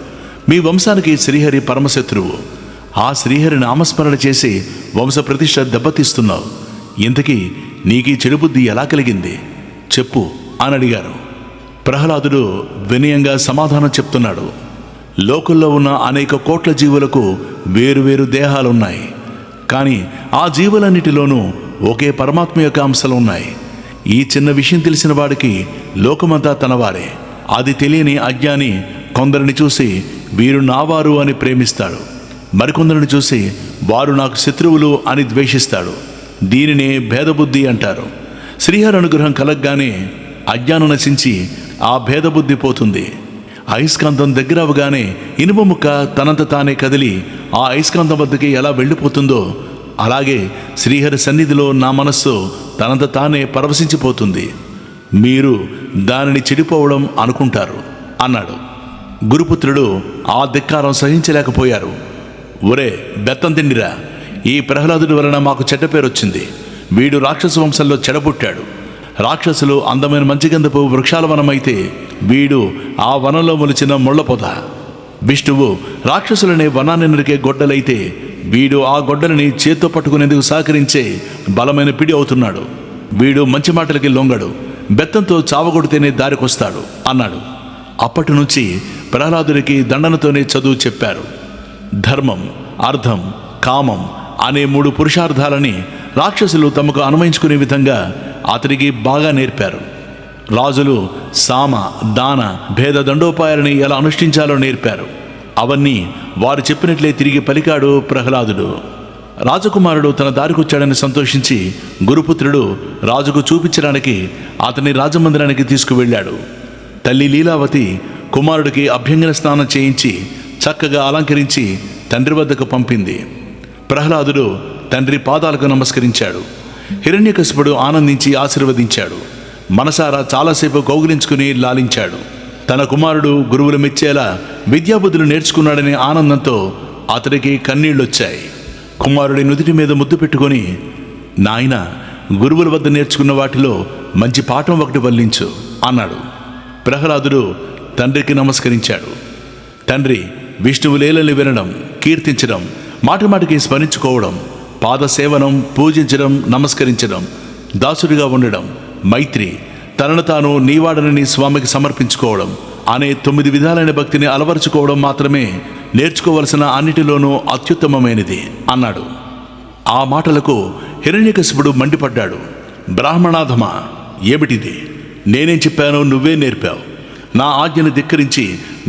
మీ వంశానికి శ్రీహరి పరమశత్రువు. ఆ శ్రీహరి నామస్మరణ చేసి వంశ ప్రతిష్ట దెబ్బతీస్తున్నావు. ఇంతకీ నీకీ చెడుబుద్ధి ఎలా కలిగింది చెప్పు అని అడిగారు. ప్రహ్లాదుడు వినయంగా సమాధానం చెప్తున్నాడు. లోకంలో ఉన్న అనేక కోట్ల జీవులకు వేరువేరు దేహాలున్నాయి. కానీ ఆ జీవులన్నిటిలోనూ ఒకే పరమాత్మ యొక్క అంశాలు ఉన్నాయి. ఈ చిన్న విషయం తెలిసిన వాడికి లోకమంతా తనవారే. అది తెలియని అజ్ఞాని కొందరిని చూసి వీరు నావారు అని ప్రేమిస్తాడు, మరికొందరిని చూసి వారు నాకు శత్రువులు అని ద్వేషిస్తాడు. దీనినే భేదబుద్ధి అంటారు. శ్రీహరి అనుగ్రహం కలగ్గానే అజ్ఞానం నశించి ఆ భేదబుద్ధి పోతుంది. అయస్కాంతం దగ్గర అవగానే ఇనుప ముక్క తనంత తానే కదిలి ఆ అయస్కాంతం వద్దకి ఎలా వెళ్ళిపోతుందో అలాగే శ్రీహరి సన్నిధిలో నా మనస్సు తనంత తానే పరవశించిపోతుంది. మీరు దానిని చెడిపోవడం అనుకుంటారు అన్నాడు. గురుపుత్రుడు ఆ ధిక్కారం సహించలేకపోయారు. ఒరే బెత్తం తిండిరా, ఈ ప్రహ్లాదుడి వలన మాకు చెడ్డ పేరు వచ్చింది. వీడు రాక్షస వంశంలో చెడబుట్టాడు. రాక్షసులు అందమైన మంచిగంధపు వృక్షాల వనమైతే వీడు ఆ వనంలో మొలిచిన ముళ్ళ పొద. విష్ణువు రాక్షసులనే వనాన్ని నరికే గొడ్డలైతే వీడు ఆ గొడ్డలని చేత్తో పట్టుకునేందుకు సహకరించే బలమైన పిడి అవుతున్నాడు. వీడు మంచి మాటలకి లొంగడు, బెత్తంతో చావగొడితేనే దారికొస్తాడు అన్నాడు. అప్పటి నుంచి ప్రహ్లాదుడికి దండనతోనే చదువు చెప్పారు. ధర్మం, అర్థం, కామం అనే 3 పురుషార్థాలని రాక్షసులు తమకు అనుమయించుకునే విధంగా అతనికి బాగా నేర్పారు. రాజులు సామ, దాన, భేద దండోపాయాలని ఎలా అనుష్ఠించాలో నేర్పారు. అవన్నీ వారు చెప్పినట్లే తిరిగి పలికాడు ప్రహ్లాదుడు. రాజకుమారుడు తన దారికొచ్చాడని సంతోషించి గురుపుత్రుడు రాజుకు చూపించడానికి అతని రాజమందిరానికి తీసుకువెళ్ళాడు. తల్లి లీలావతి కుమారుడికి అభ్యంగన స్నానం చేయించి చక్కగా అలంకరించి తండ్రి వద్దకు పంపింది. ప్రహ్లాదుడు తండ్రి పాదాలకు నమస్కరించాడు. హిరణ్యకశిపుడు ఆనందించి ఆశీర్వదించాడు. మనసారా చాలాసేపు కౌగిలించుకుని లాలించాడు. తన కుమారుడు గురువులు మెచ్చేలా విద్యాబుద్ధులు నేర్చుకున్నాడనే ఆనందంతో అతడికి కన్నీళ్లొచ్చాయి. కుమారుడి నుదిటి మీద ముద్దు పెట్టుకొని, నాయనా, గురువుల వద్ద నేర్చుకున్న వాటిలో మంచి పాఠం ఒకటి వల్లించు అన్నాడు. ప్రహ్లాదుడు తండ్రికి నమస్కరించాడు. తండ్రి విష్ణువు లీలల్ని వినడం, కీర్తించడం, మాటిమాటికి స్మరించుకోవడం, పాదసేవనం, పూజించడం, నమస్కరించడం, దాసుడిగా ఉండడం, మైత్రి, తనను తాను నీవాడనని స్వామికి సమర్పించుకోవడం అనే 9 విధాలైన భక్తిని అలవరుచుకోవడం మాత్రమే నేర్చుకోవలసిన అన్నిటిలోనూ అత్యుత్తమమైనది అన్నాడు. ఆ మాటలకు హిరణ్యకశిపుడు మండిపడ్డాడు. బ్రాహ్మణాధమా, ఏమిటిది? నేనేం చెప్పానో నువ్వే నేర్పావు. నా ఆజ్ఞను ధిక్కరించి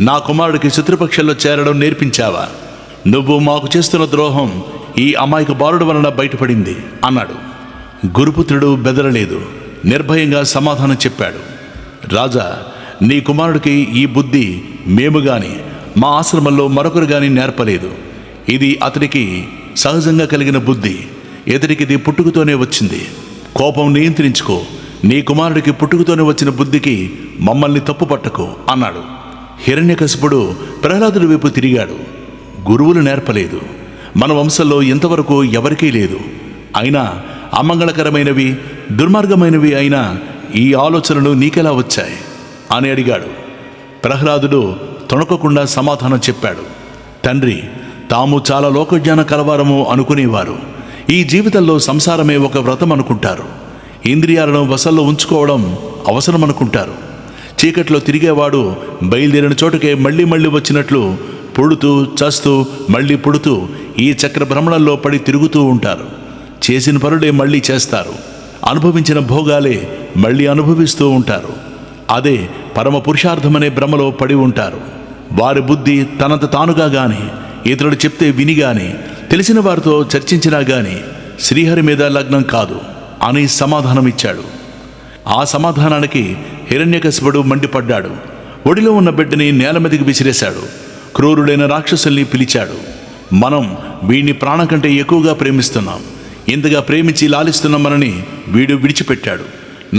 నా కుమారుడికి శత్రుపక్షంలో చేరడం నేర్పించావా? నువ్వు మాకు చేస్తున్న ద్రోహం ఈ అమాయక బాలుడు వలన బయటపడింది అన్నాడు. గురుపుత్రుడు బెదరలేదు, నిర్భయంగా సమాధానం చెప్పాడు. రాజా, నీ కుమారుడికి ఈ బుద్ధి మేము గాని మా ఆశ్రమంలో మరొకరు గాని నేర్పలేదు. ఇది అతనికి సహజంగా కలిగిన బుద్ధి. ఇతడికిది పుట్టుకతోనే వచ్చింది. కోపం నియంత్రించుకో. నీ కుమారుడికి పుట్టుకతోనే వచ్చిన బుద్ధికి మమ్మల్ని తప్పు పట్టకు అన్నాడు. హిరణ్యకశిపుడు ప్రహ్లాదుడి వైపు తిరిగాడు. గురువులు నేర్పలేదు. మన వంశంలో ఇంతవరకు ఎవరికీ లేదు. అయినా అమంగళకరమైనవి, దుర్మార్గమైనవి అయినా ఈ ఆలోచనలు నీకెలా వచ్చాయి అని అడిగాడు. ప్రహ్లాదుడు తొణకకుండా సమాధానం చెప్పాడు. తండ్రి, తాము చాలా లోకజ్ఞాన కలవారము అనుకునేవారు. ఈ జీవితంలో సంసారమే ఒక వ్రతం అనుకుంటారు. ఇంద్రియాలను వశంలో ఉంచుకోవడం అవసరం అనుకుంటారు. చీకట్లో తిరిగేవాడు బయలుదేరిన చోటుకే మళ్ళీ మళ్ళీ వచ్చినట్లు పుడుతూ, చస్తూ, మళ్ళీ పుడుతూ ఈ చక్ర భ్రమణంలో పడి తిరుగుతూ ఉంటారు. చేసిన పనులే మళ్ళీ చేస్తారు, అనుభవించిన భోగాలే మళ్ళీ అనుభవిస్తూ ఉంటారు. అదే పరమ పురుషార్థమనే భ్రమలో పడి ఉంటారు. వారి బుద్ధి తనంత తానుగా గాని, ఇతరులు చెప్తే విని గాని, తెలిసిన వారితో చర్చించినా గాని శ్రీహరి మీద లగ్నం కాదు అని సమాధానమిచ్చాడు. ఆ సమాధానానికి హిరణ్యకశిపుడు మండిపడ్డాడు. ఒడిలో ఉన్న బిడ్డని నేల మీదకి విసిరేశాడు. క్రూరుడైన రాక్షసుల్ని పిలిచాడు. మనం వీడిని ప్రాణం కంటే ఎక్కువగా ప్రేమిస్తున్నాం, ఇంతగా ప్రేమించి లాలిస్తున్నామనని వీడు విడిచిపెట్టాడు.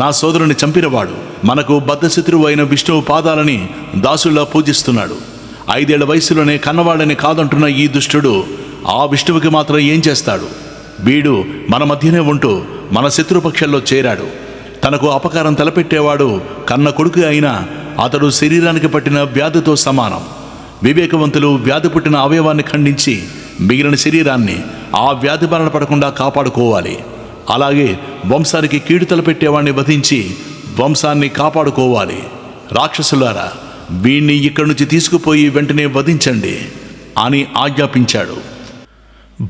నా సోదరుని చంపినవాడు మనకు బద్ధశత్రువు అయిన విష్ణువు పాదాలని దాసుల్లా పూజిస్తున్నాడు. 5 ఏళ్ల వయసులోనే కన్నవాడని కాదంటున్న ఈ దుష్టుడు ఆ విష్ణువుకి మాత్రం ఏం చేస్తాడు? వీడు మన మధ్యనే ఉంటూ మన శత్రుపక్షంలో చేరాడు. తనకు అపకారం తలపెట్టేవాడు కన్న కొడుకు అయినా అతడు శరీరానికి పట్టిన వ్యాధితో సమానం. వివేకవంతులు వ్యాధి పుట్టిన అవయవాన్ని ఖండించి మిగిలిన శరీరాన్ని ఆ వ్యాధి బారిన పడకుండా కాపాడుకోవాలి. అలాగే వంశానికి కీడు తలపెట్టేవాడిని వధించి వంశాన్ని కాపాడుకోవాలి. రాక్షసులారా, వీణ్ణి ఇక్కడి నుంచి తీసుకుపోయి వెంటనే వధించండి అని ఆజ్ఞాపించాడు.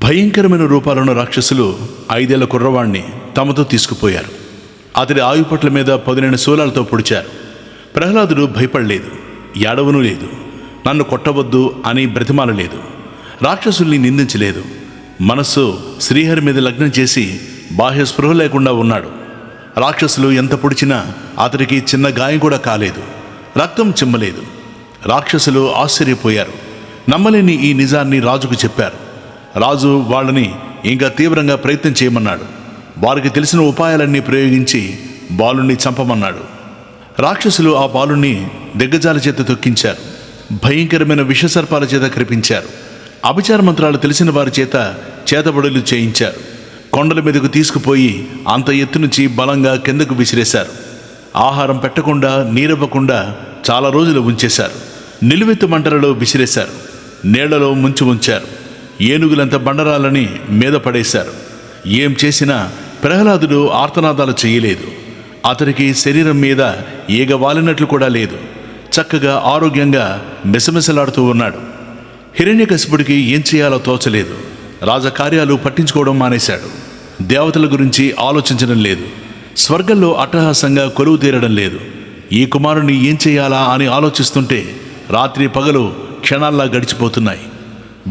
భయంకరమైన రూపాలను రాక్షసులు 5 ఏళ్ల కుర్రవాణ్ణి తమతో తీసుకుపోయారు. అతడి ఆయుపట్ల మీద 12 శూలాలతో పొడిచారు. ప్రహ్లాదుడు భయపడలేదు, ఏడవను లేదు, నన్ను కొట్టవద్దు అని బ్రతిమాలలేదు, రాక్షసుల్ని నిందించలేదు. మనస్సు శ్రీహరి మీద లగ్నం చేసి బాహ్య స్పృహ లేకుండా ఉన్నాడు. రాక్షసులు ఎంత పొడిచినా అతడికి చిన్న గాయం కూడా కాలేదు, రక్తం చిమ్మలేదు. రాక్షసులు ఆశ్చర్యపోయారు. నమ్మలేని ఈ నిజాన్ని రాజుకు చెప్పారు. రాజు వాళ్ళని ఇంకా తీవ్రంగా ప్రయత్నం చేయమన్నాడు. వారికి తెలిసిన ఉపాయాలన్నీ ప్రయోగించి బాలుణ్ణి చంపమన్నాడు. రాక్షసులు ఆ బాలుణ్ణి దిగ్గజాల చేత తొక్కించారు. భయంకరమైన విషసర్పాల చేత కరిపించారు. అభిచార మంత్రాలు తెలిసిన వారి చేత చేతబడులు చేయించారు. కొండల మీదకు తీసుకుపోయి అంత ఎత్తు నుంచి బలంగా కిందకు విసిరేశారు. ఆహారం పెట్టకుండా నీరివ్వకుండా చాలా రోజులు ఉంచేశారు. నిలువెత్తు మంటలలో విసిరేశారు. నీళ్లలో ముంచి ఉంచారు. ఏనుగులంత బండరాలని మీద పడేశారు. ఏం చేసినా ప్రహ్లాదుడు ఆర్తనాదాలు చేయలేదు. అతనికి శరీరం మీద ఈగ వాలినట్లు కూడా లేదు. చక్కగా ఆరోగ్యంగా మిసమిసలాడుతూ ఉన్నాడు. హిరణ్యకశిపుడికి ఏం చేయాలో తోచలేదు. రాజకార్యాలు పట్టించుకోవడం మానేశాడు. దేవతల గురించి ఆలోచించడం లేదు. స్వర్గంలో అట్టహాసంగా కొలువు తీరడం లేదు. ఈ కుమారుని ఏం చేయాలా అని ఆలోచిస్తుంటే రాత్రి పగలు క్షణాల్లా గడిచిపోతున్నాయి.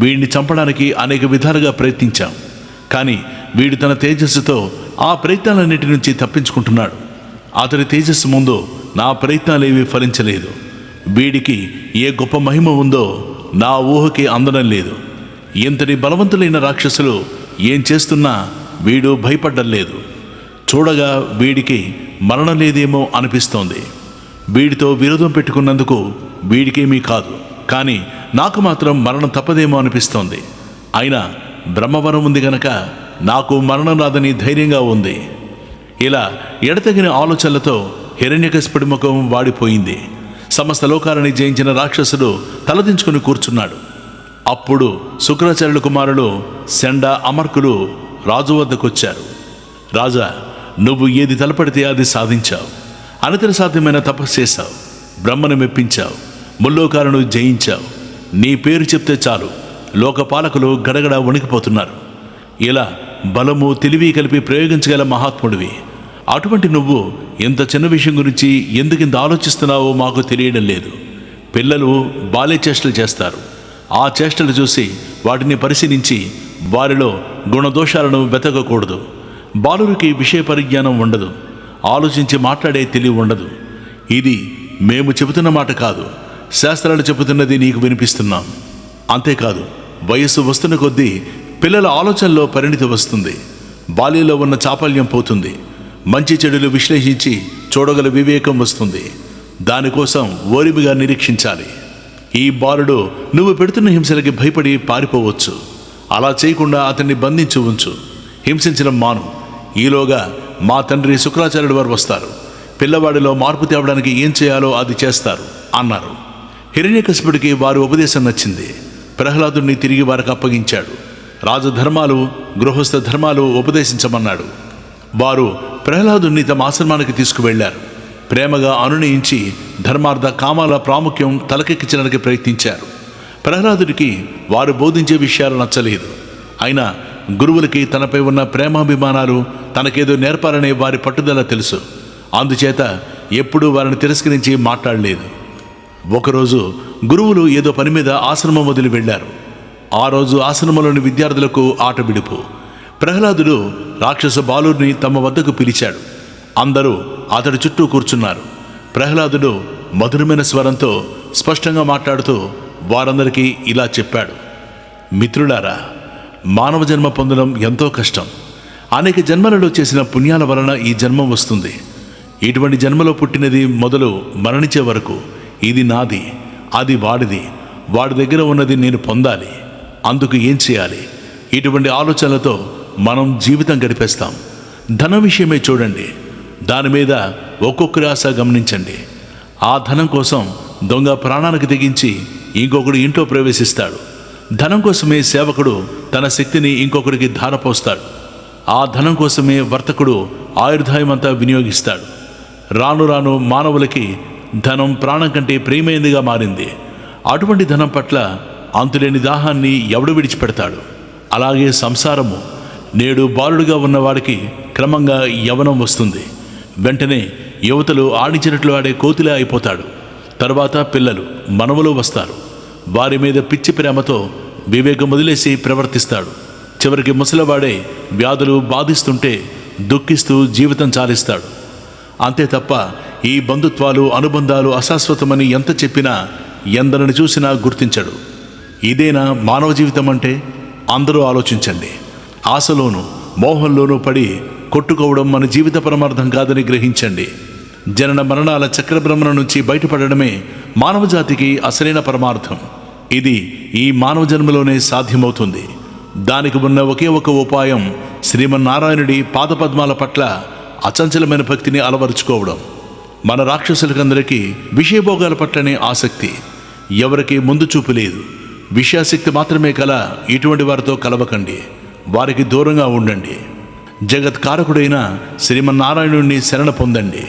వీడిని చంపడానికి అనేక విధాలుగా ప్రయత్నించాం, కానీ వీడు తన తేజస్సుతో ఆ ప్రయత్నాలన్నిటి నుంచి తప్పించుకుంటున్నాడు. అతడి తేజస్సు ముందు నా ప్రయత్నాలేవీ ఫలించలేదు. వీడికి ఏ గొప్ప మహిమ ఉందో నా ఊహకి అందడం లేదు. ఇంతటి బలవంతులైన రాక్షసులు ఏం చేస్తున్నా వీడు భయపడ్డం లేదు. చూడగా వీడికి మరణం లేదేమో అనిపిస్తోంది. వీడితో విరోధం పెట్టుకున్నందుకు వీడికేమీ కాదు, కానీ నాకు మాత్రం మరణం తప్పదేమో అనిపిస్తోంది. అయినా బ్రహ్మవరం ఉంది గనక నాకు మరణం రాదని ధైర్యంగా ఉంది. ఇలా ఎడతగిన ఆలోచనలతో హిరణ్యకశిపుడి ముఖం వాడిపోయింది. సమస్త లోకాలని జయించిన రాక్షసుడు తలదించుకుని కూర్చున్నాడు. అప్పుడు శుక్రాచార్యుల కుమారులు శండ అమర్కులు రాజు వద్దకొచ్చారు. రాజా, నువ్వు ఏది తలపడితే అది సాధించావు. అనితర సాధ్యమైన తపస్సు చేశావు. బ్రహ్మను మెప్పించావు. ముల్లోకాలను జయించావు. నీ పేరు చెప్తే చాలు లోకపాలకులు గడగడ వణికిపోతున్నారు. ఇలా బలము తెలివి కలిపి ప్రయోగించగల మహాత్ముడివి. అటువంటి నువ్వు ఇంత చిన్న విషయం గురించి ఎందుకింత ఆలోచిస్తున్నావో మాకు తెలియడం లేదు. పిల్లలు బాల్య చేష్టలు చేస్తారు. ఆ చేష్టలు చూసి వాటిని పరిశీలించి వారిలో గుణదోషాలను వెతకకూడదు. బాలురికి విషయ పరిజ్ఞానం ఉండదు. ఆలోచించి మాట్లాడే తెలివి ఉండదు. ఇది మేము చెబుతున్న మాట కాదు, శాస్త్రాలు చెబుతున్నది నీకు వినిపిస్తున్నాం. అంతేకాదు, వయస్సు వస్తున్న కొద్దీ పిల్లల ఆలోచనలో పరిణితి వస్తుంది. బాల్యంలో ఉన్న చాపల్యం పోతుంది. మంచి చెడులు విశ్లేషించి చూడగల వివేకం వస్తుంది. దానికోసం ఓరిమిగా నిరీక్షించాలి. ఈ బాలుడు నువ్వు పెడుతున్న హింసలకి భయపడి పారిపోవచ్చు. అలా చేయకుండా అతన్ని బంధించి ఉంచు. హింసించడం మాను. ఈలోగా మా తండ్రి శుక్రాచార్యుడు వారు వస్తారు. పిల్లవాడిలో మార్పు తేవడానికి ఏం చేయాలో అది చేస్తారు అన్నారు. హిరణ్యకశిపుడికి వారి ఉపదేశం నచ్చింది. ప్రహ్లాదుని తిరిగి వారికి అప్పగించాడు. రాజధర్మాలు గృహస్థ ధర్మాలు ఉపదేశించమన్నాడు. వారు ప్రహ్లాదుని తమ ఆశ్రమానికి తీసుకువెళ్లారు. ప్రేమగా అనునయించి ధర్మార్థ కామాల ప్రాముఖ్యం తలకెక్కించడానికి ప్రయత్నించారు. ప్రహ్లాదుడికి వారు బోధించే విషయాలు నచ్చలేదు. అయినా గురువులకి తనపై ఉన్న ప్రేమాభిమానాలు, తనకేదో నేర్పాలనే వారి పట్టుదల తెలుసు. అందుచేత ఎప్పుడూ వారిని తిరస్కరించి మాట్లాడలేదు. ఒకరోజు గురువులు ఏదో పని మీద ఆశ్రమం వదిలి వెళ్ళారు. ఆ రోజు ఆశ్రమంలోని విద్యార్థులకు ఆట విడుపు. ప్రహ్లాదుడు రాక్షస బాలుడిని తమ వద్దకు పిలిచాడు. అందరూ అతడి చుట్టూ కూర్చున్నారు. ప్రహ్లాదుడు మధురమైన స్వరంతో స్పష్టంగా మాట్లాడుతూ వారందరికీ ఇలా చెప్పాడు: మిత్రులారా, మానవ జన్మ పొందడం ఎంతో కష్టం. అనేక జన్మలలో చేసిన పుణ్యాల వలన ఈ జన్మ వస్తుంది. ఇటువంటి జన్మలో పుట్టినది మొదలు మరణించే వరకు ఇది నాది, అది వాడిది, వాడి దగ్గర ఉన్నది నేను పొందాలి. అందుకు ఏం చేయాలి? ఇటువంటి ఆలోచనలతో మనం జీవితం గడిపేస్తాం. ధనం విషయమే చూడండి, దాని మీద ఒక్కొక్కరి ఆశ గమనించండి. ఆ ధనం కోసం దొంగ ప్రాణానికి తెగించి ఇంకొకడు ఇంట్లో ప్రవేశిస్తాడు. ధనం కోసమే సేవకుడు తన శక్తిని ఇంకొకరికి ధారపోస్తాడు. ఆ ధనం కోసమే వర్తకుడు ఆయుర్దాయమంతా వినియోగిస్తాడు. రాను రాను మానవులకి ధనం ప్రాణం కంటే ప్రియమైనదిగా మారింది. అటువంటి ధనం పట్ల అంతులేని దాహాన్ని ఎవడు విడిచిపెడతాడు? అలాగే సంసారము. నేడు బాలుడుగా ఉన్నవాడికి క్రమంగా యవ్వనం వస్తుంది. వెంటనే యువతలు ఆడించినట్లు ఆడే కోతిలా అయిపోతాడు. తర్వాత పిల్లలు, మనవలు వస్తారు. వారి మీద పిచ్చి ప్రేమతో వివేకం వదిలేసి ప్రవర్తిస్తాడు. చివరికి ముసలివాడే వ్యాధులు బాధిస్తుంటే దుఃఖిస్తూ జీవితం చాలిస్తాడు. అంతే తప్ప ఈ బంధుత్వాలు, అనుబంధాలు అశాశ్వతమని ఎంత చెప్పినా, ఎందరిని చూసినా గుర్తించడు. ఇదేనా మానవ జీవితం అంటే? అందరూ ఆలోచించండి. ఆశలోనూ మోహంలోనూ పడి కొట్టుకోవడం మన జీవిత పరమార్థం కాదని గ్రహించండి. జనన మరణాల చక్రభ్రమణ నుంచి బయటపడడమే మానవ జాతికి అసలైన పరమార్థం. ఇది ఈ మానవ జన్మలోనే సాధ్యమవుతుంది. దానికి ఉన్న ఒకే ఒక ఉపాయం శ్రీమన్నారాయణుడి పాదపద్మాల పట్ల అచంచలమైన భక్తిని అలవరుచుకోవడం. మన రాక్షసులకందరికీ విషయభోగాల పట్లనే ఆసక్తి. ఎవరికి ముందు చూపు లేదు. విషయాసక్తి మాత్రమే కల ఇటువంటి వారితో కలవకండి. వారికి దూరంగా ఉండండి. జగత్కారకుడైన శ్రీమన్నారాయణుడిని శరణ పొందండి.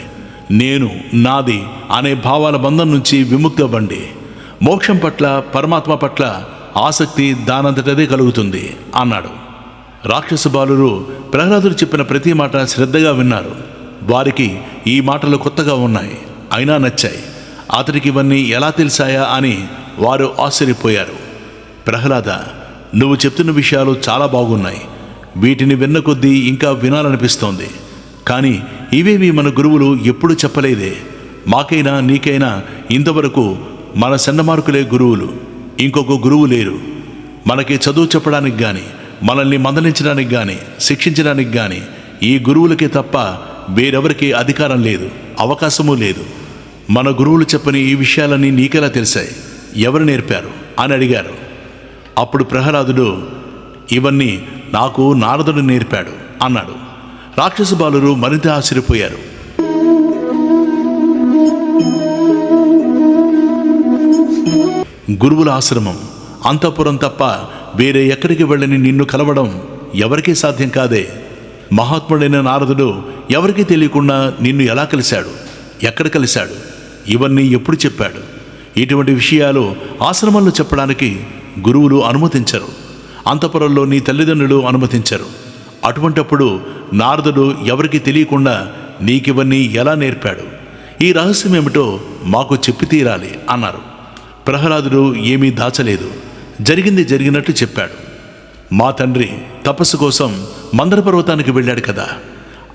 నేను, నాది అనే భావాల బంధం నుంచి విముక్తి అవ్వండి. మోక్షం పట్ల, పరమాత్మ పట్ల ఆసక్తి దానంతటదే కలుగుతుంది అన్నాడు. రాక్షస బాలురు ప్రహ్లాదుడు చెప్పిన ప్రతి మాట శ్రద్ధగా విన్నారు. వారికి ఈ మాటలు కొత్తగా ఉన్నాయి, అయినా నచ్చాయి. అతడికి ఇవన్నీ ఎలా తెలిసాయా అని వారు ఆశ్చర్యపోయారు. ప్రహ్లాద, నువ్వు చెప్తున్న విషయాలు చాలా బాగున్నాయి. వీటిని విన్న కొద్దీ ఇంకా వినాలనిపిస్తోంది. కానీ ఇవేవి మన గురువులు ఎప్పుడు చెప్పలేదే. మాకైనా నీకైనా ఇంతవరకు మన సెండమార్కులే గురువులు, ఇంకొక గురువు లేరు. మనకి చదువు చెప్పడానికి కానీ, మనల్ని మందలించడానికి కానీ, శిక్షించడానికి కానీ ఈ గురువులకే తప్ప వేరెవరికి అధికారం లేదు, అవకాశమూ లేదు. మన గురువులు చెప్పని ఈ విషయాలన్నీ నీకెలా తెలిసాయి? ఎవరు నేర్పారు అని అడిగారు. అప్పుడు ప్రహ్లాదుడు, ఇవన్నీ నాకు నారదుడు నేర్పాడు అన్నాడు. రాక్షస బాలురు మరింత ఆశ్చర్యపోయారు. గురువుల ఆశ్రమం, అంతఃపురం తప్ప వేరే ఎక్కడికి వెళ్ళని నిన్ను కలవడం ఎవరికీ సాధ్యం కాదే. మహాత్ముడైన నారదుడు ఎవరికీ తెలియకుండా నిన్ను ఎలా కలిశాడు? ఎక్కడ కలిశాడు? ఇవన్నీ ఎప్పుడు చెప్పాడు? ఇటువంటి విషయాలు ఆశ్రమంలో చెప్పడానికి గురువులు అనుమతించరు. అంతఃపురంలో నీ తల్లిదండ్రులు అనుమతించరు. అటువంటప్పుడు నారదుడు ఎవరికి తెలియకుండా నీకివన్నీ ఎలా నేర్పాడు? ఈ రహస్యం ఏమిటో మాకు చెప్పి తీరాలి అన్నారు. ప్రహ్లాదుడు ఏమీ దాచలేదు. జరిగింది జరిగినట్టు చెప్పాడు. మా తండ్రి తపస్సు కోసం మందర పర్వతానికి వెళ్ళాడు కదా,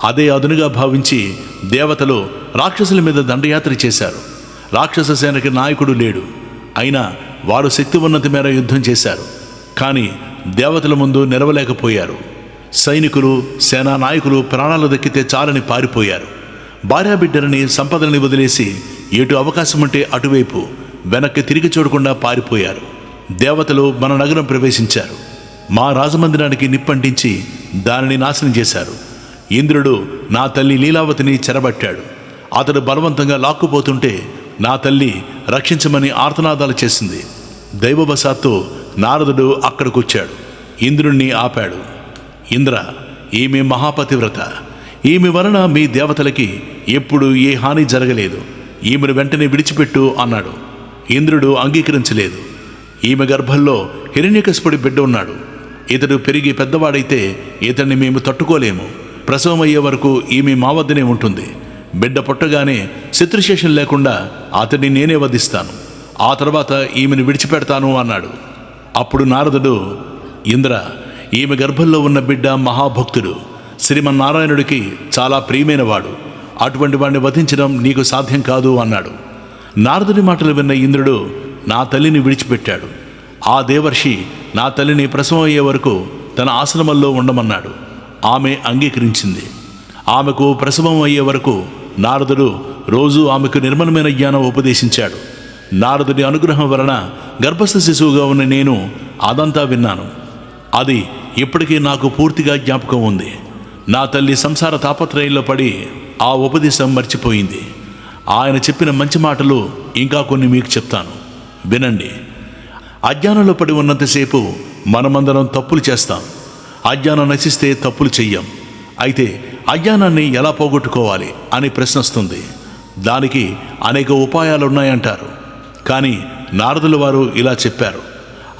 అదే అదునుగా భావించి దేవతలు రాక్షసుల మీద దండయాత్ర చేశారు. రాక్షస సేనకి నాయకుడు లేడు. అయినా వారు శక్తి ఉన్నత మేర యుద్ధం చేశారు. కానీ దేవతల ముందు నిలవలేకపోయారు. సైనికులు, సేనా నాయకులు ప్రాణాలు దక్కితే చాలని పారిపోయారు. భార్యాబిడ్డలని, సంపదలని వదిలేసి ఎటు అవకాశం ఉంటే అటువైపు వెనక్కి తిరిగి చూడకుండా పారిపోయారు. దేవతలు మన నగరం ప్రవేశించారు. మా రాజమందిరానికి నిప్పంటించి దానిని నాశనం చేశారు. ఇంద్రుడు నా తల్లి లీలావతిని చెరబట్టాడు. అతడు బలవంతంగా లాక్కుపోతుంటే నా తల్లి రక్షించమని ఆర్తనాదాలు చేసింది. దైవవశాత్తు నారదుడు అక్కడికొచ్చాడు. ఇంద్రుణ్ణి ఆపాడు. ఇంద్ర, ఈమె మహాపతివ్రత. ఈమె వలన మీ దేవతలకి ఎప్పుడు ఏ హాని జరగలేదు. ఈమెను వెంటనే విడిచిపెట్టు అన్నాడు. ఇంద్రుడు అంగీకరించలేదు. ఈమె గర్భంలో హిరణ్యకశిపుడి బిడ్డ ఉన్నాడు. ఇతడు పెరిగి పెద్దవాడైతే ఇతన్ని మేము తట్టుకోలేము. ప్రసవం అయ్యే వరకు ఈమె మా వద్దనే ఉంటుంది. బిడ్డ పుట్టగానే శత్రుశేషం లేకుండా అతడిని నేనే వధిస్తాను. ఆ తర్వాత ఈమెను విడిచిపెడతాను అన్నాడు. అప్పుడు నారదుడు, ఇంద్ర, ఈమె గర్భంలో ఉన్న బిడ్డ మహాభక్తుడు, శ్రీమన్నారాయణుడికి చాలా ప్రియమైనవాడు. అటువంటి వాడిని వధించడం నీకు సాధ్యం కాదు అన్నాడు. నారదుడి మాటలు విన్న ఇంద్రుడు నా తల్లిని విడిచిపెట్టాడు. ఆ దేవర్షి నా తల్లిని ప్రసవం అయ్యే వరకు తన ఆశ్రమంలో ఉండమన్నాడు. ఆమె అంగీకరించింది. ఆమెకు ప్రసవం అయ్యే వరకు నారదుడు రోజు ఆమెకు నిర్మలమైన జ్ఞానం ఉపదేశించాడు. నారదుడి అనుగ్రహం వలన గర్భస్థ శిశువుగా ఉన్న నేను అదంతా విన్నాను. అది ఇప్పటికీ నాకు పూర్తిగా జ్ఞాపకం ఉంది. నా తల్లి సంసార తాపత్రయంలో పడి ఆ ఉపదేశం మర్చిపోయింది. ఆయన చెప్పిన మంచి మాటలు ఇంకా కొన్ని మీకు చెప్తాను, వినండి. అజ్ఞానంలో పడి ఉన్నంతసేపు మనమందరం తప్పులు చేస్తాం. అజ్ఞానం నశిస్తే తప్పులు చెయ్యం. అయితే అజ్ఞానాన్ని ఎలా పోగొట్టుకోవాలి అని ప్రశ్న వస్తుంది. దానికి అనేక ఉపాయాలున్నాయంటారు. కానీ నారదుల వారు ఇలా చెప్పారు,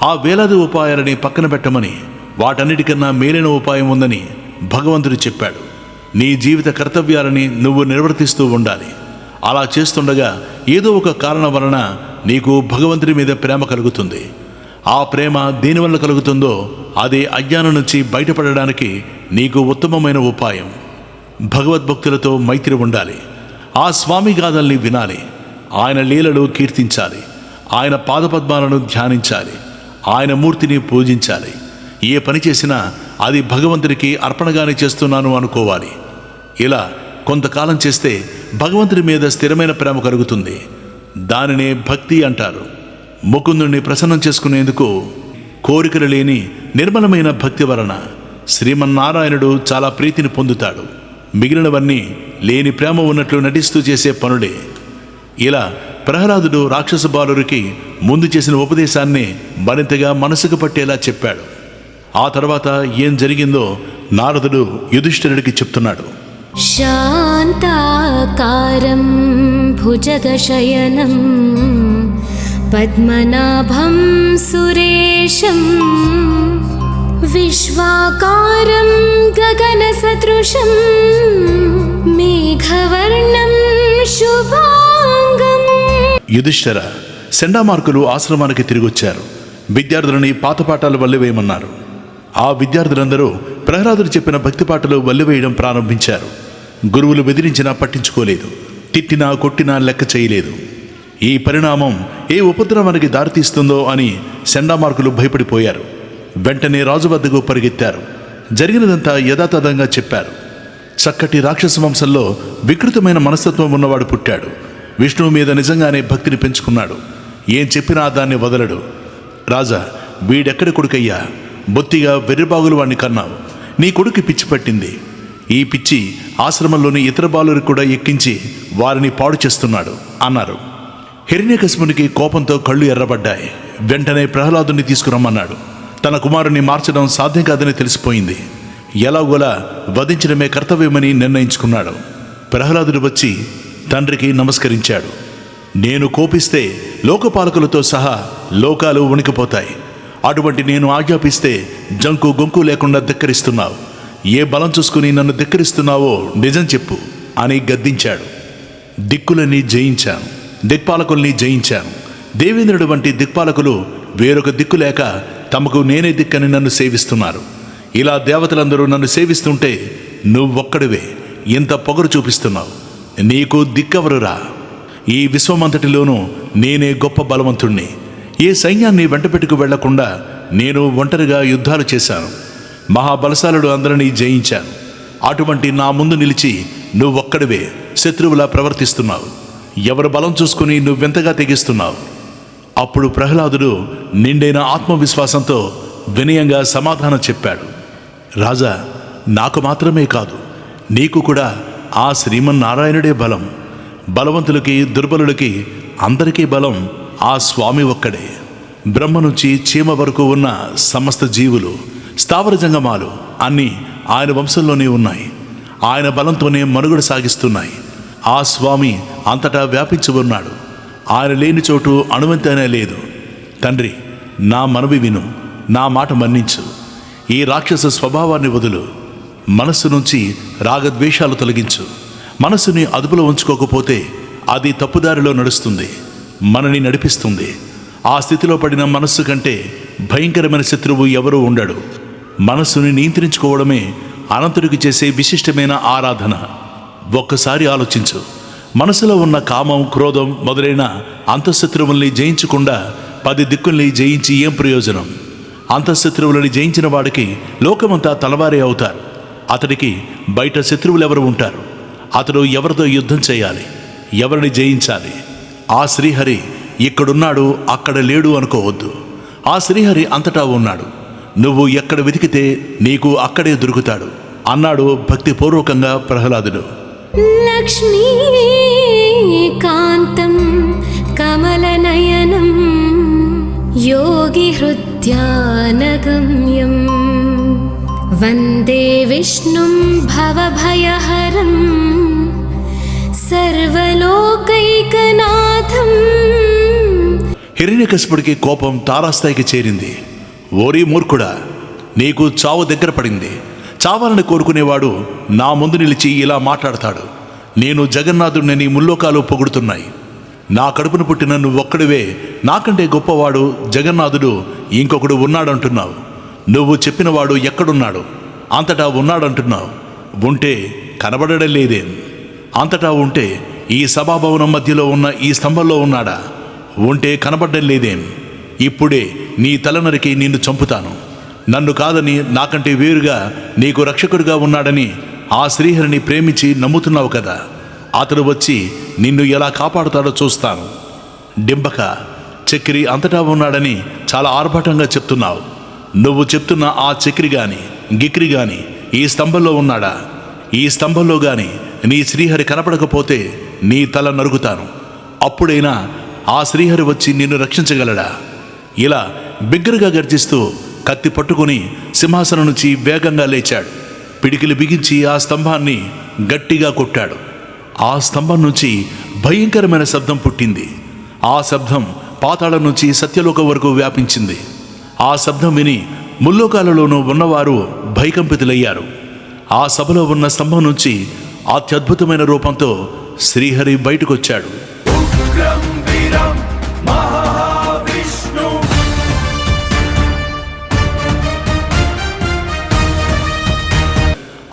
ఆ వేలాది ఉపాయాలని పక్కన పెట్టమని, వాటన్నిటికన్నా మేలైన ఉపాయం ఉందని భగవంతుడు చెప్పాడు. నీ జీవిత కర్తవ్యాలని నువ్వు నిర్వర్తిస్తూ ఉండాలి. అలా చేస్తుండగా ఏదో ఒక కారణం వలన నీకు భగవంతుడి మీద ప్రేమ కలుగుతుంది. ఆ ప్రేమ దేనివల్ల కలుగుతుందో అదే అజ్ఞానం నుంచి బయటపడడానికి నీకు ఉత్తమమైన ఉపాయం. భగవద్భక్తులతో మైత్రి ఉండాలి. ఆ స్వామి గాథల్ని వినాలి. ఆయన లీలలు కీర్తించాలి. ఆయన పాదపద్మాలను ధ్యానించాలి. ఆయన మూర్తిని పూజించాలి. ఏ పని చేసినా అది భగవంతుడికి అర్పణగానే చేస్తున్నాను అనుకోవాలి. ఇలా కొంతకాలం చేస్తే భగవంతుడి మీద స్థిరమైన ప్రేమ కలుగుతుంది. దానినే భక్తి అంటారు. ముకుందుని ప్రసన్నం చేసుకునేందుకు కోరికలు లేని నిర్మలమైన భక్తి వలన శ్రీమన్నారాయణుడు చాలా ప్రీతిని పొందుతాడు. మిగిలినవన్నీ లేని ప్రేమ ఉన్నట్లు నటిస్తూ చేసే పనులే. ఇలా ప్రహ్లాదుడు రాక్షస బాలురికి ముందు చేసిన ఉపదేశాన్ని మరింతగా మనసుకు పట్టేలా చెప్పాడు. ఆ తర్వాత ఏం జరిగిందో నారదుడు యుధిష్ఠిరుడికి చెప్తున్నాడు. శాంతాకారం భుజగశయనం పద్మనాభం సురేశం విశ్వాకారం గగన సదృశం మేఘవర్ణం శుభాంగం. యుధిష్ఠిర, సెండామార్కులు ఆశ్రమానికి తిరిగొచ్చారు. విద్యార్థులని పాతపాఠాలు వల్లివేయమన్నారు. ఆ విద్యార్థులందరూ ప్రహ్లాదుడు చెప్పిన భక్తి పాటలు వల్లివేయడం ప్రారంభించారు. గురువులు బెదిరించినా పట్టించుకోలేదు. తిట్టినా కొట్టినా లెక్క చేయలేదు. ఈ పరిణామం ఏ ఉపద్రవానికి దారితీస్తుందో అని సెండామార్కులు భయపడిపోయారు. వెంటనే రాజు వద్దకు పరిగెత్తారు. జరిగినదంతా యథాతథంగా చెప్పారు. చక్కటి రాక్షస వంశంలో వికృతమైన మనస్తత్వం ఉన్నవాడు పుట్టాడు. విష్ణువు మీద నిజంగానే భక్తిని పెంచుకున్నాడు. ఏం చెప్పినా దాన్ని వదలడు. రాజా, వీడెక్కడి కొడుకయ్యా? బొత్తిగా వెర్రిబాగులు వాడిని కన్నావు. నీ కొడుకు పిచ్చి పట్టింది. ఈ పిచ్చి ఆశ్రమంలోని ఇతర బాలురికి కూడా ఎక్కించి వారిని పాడు చేస్తున్నాడు అన్నారు. హిరణ్యకశిపునికి కోపంతో కళ్ళు ఎర్రబడ్డాయి. వెంటనే ప్రహ్లాదుని తీసుకురమ్మన్నాడు. తన కుమారుని మార్చడం సాధ్యం కాదని తెలిసిపోయింది. ఎలాగోలా వధించడమే కర్తవ్యమని నిర్ణయించుకున్నాడు. ప్రహ్లాదుడు వచ్చి తండ్రికి నమస్కరించాడు. నేను కోపిస్తే లోకపాలకులతో సహా లోకాలు వణికిపోతాయి. అటువంటి నేను ఆజ్ఞాపిస్తే జంకు గొంకు లేకుండా ధిక్కరిస్తున్నావు. ఏ బలం చూసుకుని నన్ను ధిక్కరిస్తున్నావో నిజం చెప్పు అని గద్దించాడు. దిక్కులని జయించాను, దిక్పాలకుల్ని జయించాను. దేవేంద్రుడు వంటి దిక్పాలకులు వేరొక దిక్కు లేక తమకు నేనే దిక్కని నన్ను సేవిస్తున్నారు. ఇలా దేవతలందరూ నన్ను సేవిస్తుంటే నువ్వొక్కడివే ఇంత పొగరు చూపిస్తున్నావు. నీకు దిక్కవరురా? ఈ విశ్వమంతటిలోనూ నేనే గొప్ప బలవంతుణ్ణి. ఏ సైన్యాన్ని వెంటపెట్టుకు వెళ్లకుండా నేను ఒంటరిగా యుద్ధాలు చేశాను. మహాబలశాలుడు అందరినీ జయించాను. అటువంటి నా ముందు నిలిచి నువ్వొక్కడివే శత్రువులా ప్రవర్తిస్తున్నావు. ఎవరు బలం చూసుకుని నువ్వెంతగా తెగిస్తున్నావు? అప్పుడు ప్రహ్లాదుడు నిండైన ఆత్మవిశ్వాసంతో వినయంగా సమాధానం చెప్పాడు. రాజా, నాకు మాత్రమే కాదు, నీకు కూడా ఆ శ్రీమన్నారాయణుడే బలం. బలవంతులకి దుర్బలులకి అందరికీ బలం ఆ స్వామి ఒక్కడే. బ్రహ్మ నుంచి చీమ వరకు ఉన్న సమస్త జీవులు, స్థావర జంగమాలు అన్నీ ఆయన వంశంలోనే ఉన్నాయి. ఆయన బలంతోనే మనుగడ సాగిస్తున్నాయి. ఆ స్వామి అంతటా వ్యాపించి ఉన్నాడు. ఆయన లేని చోటు అణువంతైనా లేదు. తండ్రి, నా మనవి విను, నా మాట మన్నించు. ఈ రాక్షస స్వభావాన్ని వదులు. మనస్సు నుంచి రాగద్వేషాలు తొలగించు. మనస్సుని అదుపులో ఉంచుకోకపోతే అది తప్పుదారిలో నడుస్తుంది, మనని నడిపిస్తుంది. ఆ స్థితిలో పడిన మనస్సు కంటే భయంకరమైన శత్రువు ఎవరూ ఉండడు. మనస్సుని నియంత్రించుకోవడమే అనంతుడికి చేసే విశిష్టమైన ఆరాధన. ఒక్కసారి ఆలోచించు. మనసులో ఉన్న కామం, క్రోధం మొదలైన అంతఃశత్రువుల్ని జయించకుండా 10 దిక్కుల్ని జయించి ఏం ప్రయోజనం? అంతఃశత్రువులని జయించిన వాడికి లోకమంతా తలవారే అవుతారు. అతడికి బయట శత్రువులెవరు ఉంటారు? అతడు ఎవరితో యుద్ధం చేయాలి? ఎవరిని జయించాలి? ఆ శ్రీహరి ఇక్కడున్నాడు, అక్కడ లేడు అనుకోవద్దు. ఆ శ్రీహరి అంతటా ఉన్నాడు. నువ్వు ఎక్కడ వెతికితే నీకు అక్కడే దొరుకుతాడు అన్నాడు భక్తిపూర్వకంగా ప్రహ్లాదుడు. లక్ష్మీకాంతం కమలనయనం యోగి హృద్యానగమ్యం వందే విష్ణుం భవభయహరం సర్వలోకైకనాథం. హిరణ్యకశిపుడికి కోపం తారాస్థాయికి చేరింది. ఓరి మూర్ఖుడా, నీకు చావు దగ్గర పడింది. చావాలని కోరుకునేవాడు నా ముందు నిలిచి ఇలా మాట్లాడతాడు. నేను జగన్నాథుడిని ముల్లోకాలు పొగుడుతున్నాయి. నా కడుపును పుట్టిన నువ్వొక్కడివే నాకంటే గొప్పవాడు జగన్నాథుడు ఇంకొకడు ఉన్నాడంటున్నావు. నువ్వు చెప్పినవాడు ఎక్కడున్నాడు? అంతటా ఉన్నాడంటున్నావు. ఉంటే కనబడడం లేదేం? అంతటా ఉంటే ఈ సభాభవనం మధ్యలో ఉన్న ఈ స్తంభంలో ఉన్నాడా? ఉంటే కనబడడం లేదేం? ఇప్పుడే నీ తల నరికి నిన్ను చంపుతాను. నన్ను కాదని నాకంటే వేరుగా నీకు రక్షకుడిగా ఉన్నాడని ఆ శ్రీహరిని ప్రేమించి నమ్ముతున్నావు కదా. అతడు వచ్చి నిన్ను ఎలా కాపాడుతాడో చూస్తాను. డింబక, చక్రి అంతటా ఉన్నాడని చాలా ఆర్భాటంగా చెప్తున్నావు. నువ్వు చెప్తున్న ఆ చక్రి గాని గిక్రి గాని ఈ స్తంభంలో ఉన్నాడా? ఈ స్తంభంలో గాని నీ శ్రీహరి కనపడకపోతే నీ తల నరుగుతాను. అప్పుడైనా ఆ శ్రీహరి వచ్చి నిన్ను రక్షించగలడా? ఇలా బిగ్గరగా గర్జిస్తూ కత్తి పట్టుకుని సింహాసనం నుంచి వేగంగా లేచాడు. పిడికిలు బిగించి ఆ స్తంభాన్ని గట్టిగా కొట్టాడు. ఆ స్తంభం నుంచి భయంకరమైన శబ్దం పుట్టింది. ఆ శబ్దం పాతాళం నుంచి సత్యలోకం వరకు వ్యాపించింది. ఆ శబ్దం విని ముల్లోకాలలోనూ ఉన్నవారు భయకంపితులయ్యారు. ఆ సభలో ఉన్న స్తంభం నుంచి అత్యద్భుతమైన రూపంతో శ్రీహరి బయటకొచ్చాడు.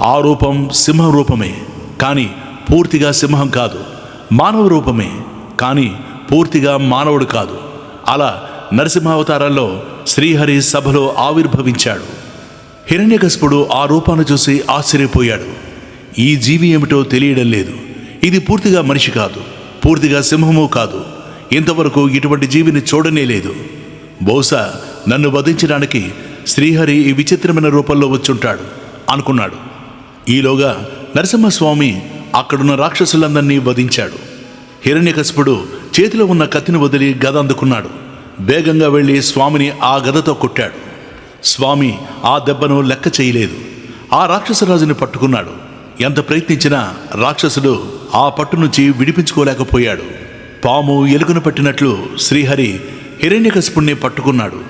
ఆ రూపం సింహం రూపమే, కానీ పూర్తిగా సింహం కాదు. మానవ రూపమే, కానీ పూర్తిగా మానవుడు కాదు. అలా నరసింహావతారంలో శ్రీహరి సభలో ఆవిర్భవించాడు. హిరణ్యకశిపుడు ఆ రూపాన్ని చూసి ఆశ్చర్యపోయాడు. ఈ జీవి ఏమిటో తెలియడం లేదు. ఇది పూర్తిగా మనిషి కాదు, పూర్తిగా సింహము కాదు. ఇంతవరకు ఇటువంటి జీవిని చూడనే లేదు. బహుశా నన్ను వధించడానికి శ్రీహరి ఈ విచిత్రమైన రూపంలో వచ్చుంటాడు అనుకున్నాడు. ఈలోగా నరసింహస్వామి అక్కడున్న రాక్షసులందరినీ వధించాడు. హిరణ్యకశిపుడు చేతిలో ఉన్న కత్తిని వదిలి గద అందుకున్నాడు. వేగంగా వెళ్ళి స్వామిని ఆ గదతో కొట్టాడు. స్వామి ఆ దెబ్బను లెక్క చేయలేదు. ఆ రాక్షసరాజుని పట్టుకున్నాడు. ఎంత ప్రయత్నించినా రాక్షసుడు ఆ పట్టు నుంచి విడిపించుకోలేకపోయాడు. పాము ఎలుకను పట్టినట్లు శ్రీహరి హిరణ్యకశిపుణ్ణి పట్టుకున్నాడు.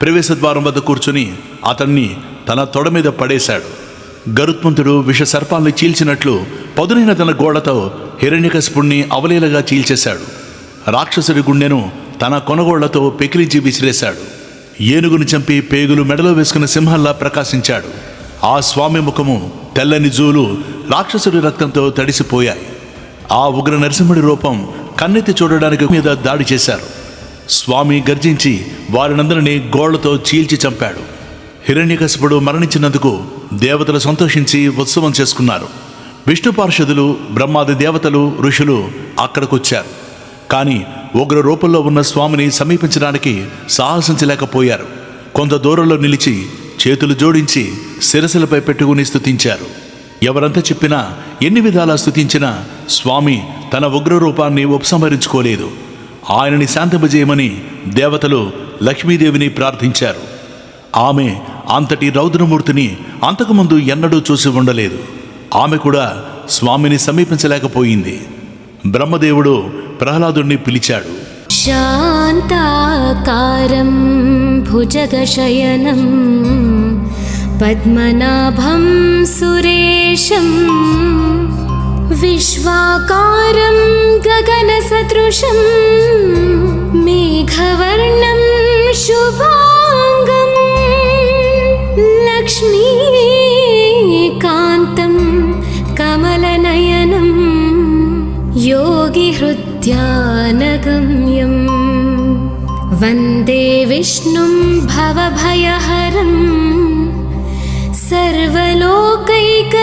ప్రవేశద్వారం వద్ద కూర్చుని అతన్ని తన తొడ మీద పడేశాడు. గరుత్మంతుడు విష సర్పాల్ని చీల్చినట్లు పదునైన తన గోడతో హిరణ్యకశిపుణ్ణి అవలీలగా చీల్చేశాడు. రాక్షసుడి గుండెను తన కొనగోళ్లతో పెకిలించి విసిరేశాడు. ఏనుగును చంపి పేగులు మెడలో వేసుకున్న సింహంలా ప్రకాశించాడు. ఆ స్వామి ముఖము, తెల్లని జూలు రాక్షసుడి రక్తంతో తడిసిపోయాయి. ఆ ఉగ్ర నరసింహుడి రూపం కన్నెత్తి చూడడానికి మీద దాడి చేశారు. స్వామి గర్జించి వారినందరినీ గోళ్లతో చీల్చి చంపాడు. హిరణ్యకశిపుడు మరణించినందుకు దేవతలు సంతోషించి ఉత్సవం చేసుకున్నారు. విష్ణు పార్షదులు, బ్రహ్మాది దేవతలు, ఋషులు అక్కడికొచ్చారు. కానీ ఉగ్ర రూపంలో ఉన్న స్వామిని సమీపించడానికి సాహసించలేకపోయారు. కొంత దూరంలో నిలిచి చేతులు జోడించి శిరస్సులపై పెట్టుకుని స్తుతించారు. ఎవరంతా చెప్పినా, ఎన్ని విధాలా స్తుతించినా స్వామి తన ఉగ్ర రూపాన్ని ఉపసంహరించుకోలేదు. ఆయనని శాంతింపజేయమని దేవతలు లక్ష్మీదేవిని ప్రార్థించారు. ఆమె అంతటి రౌద్రమూర్తిని అంతకుముందు ఎన్నడూ చూసి ఉండలేదు. ఆమె కూడా స్వామిని సమీపించలేకపోయింది. బ్రహ్మదేవుడు ప్రహ్లాదుణ్ణి పిలిచాడు. శాంతాకారం భుజగశయనం पद्मनाभं सुरेशं विश्वाकारं गगनसदृशं मेघवर्णं शुभांगं लक्ष्मीकान्तं कमलनयनं योगिहृद्यानगम्यम् वन्दे विष्णुं भवभयहरं सर्वलोकैकनाथं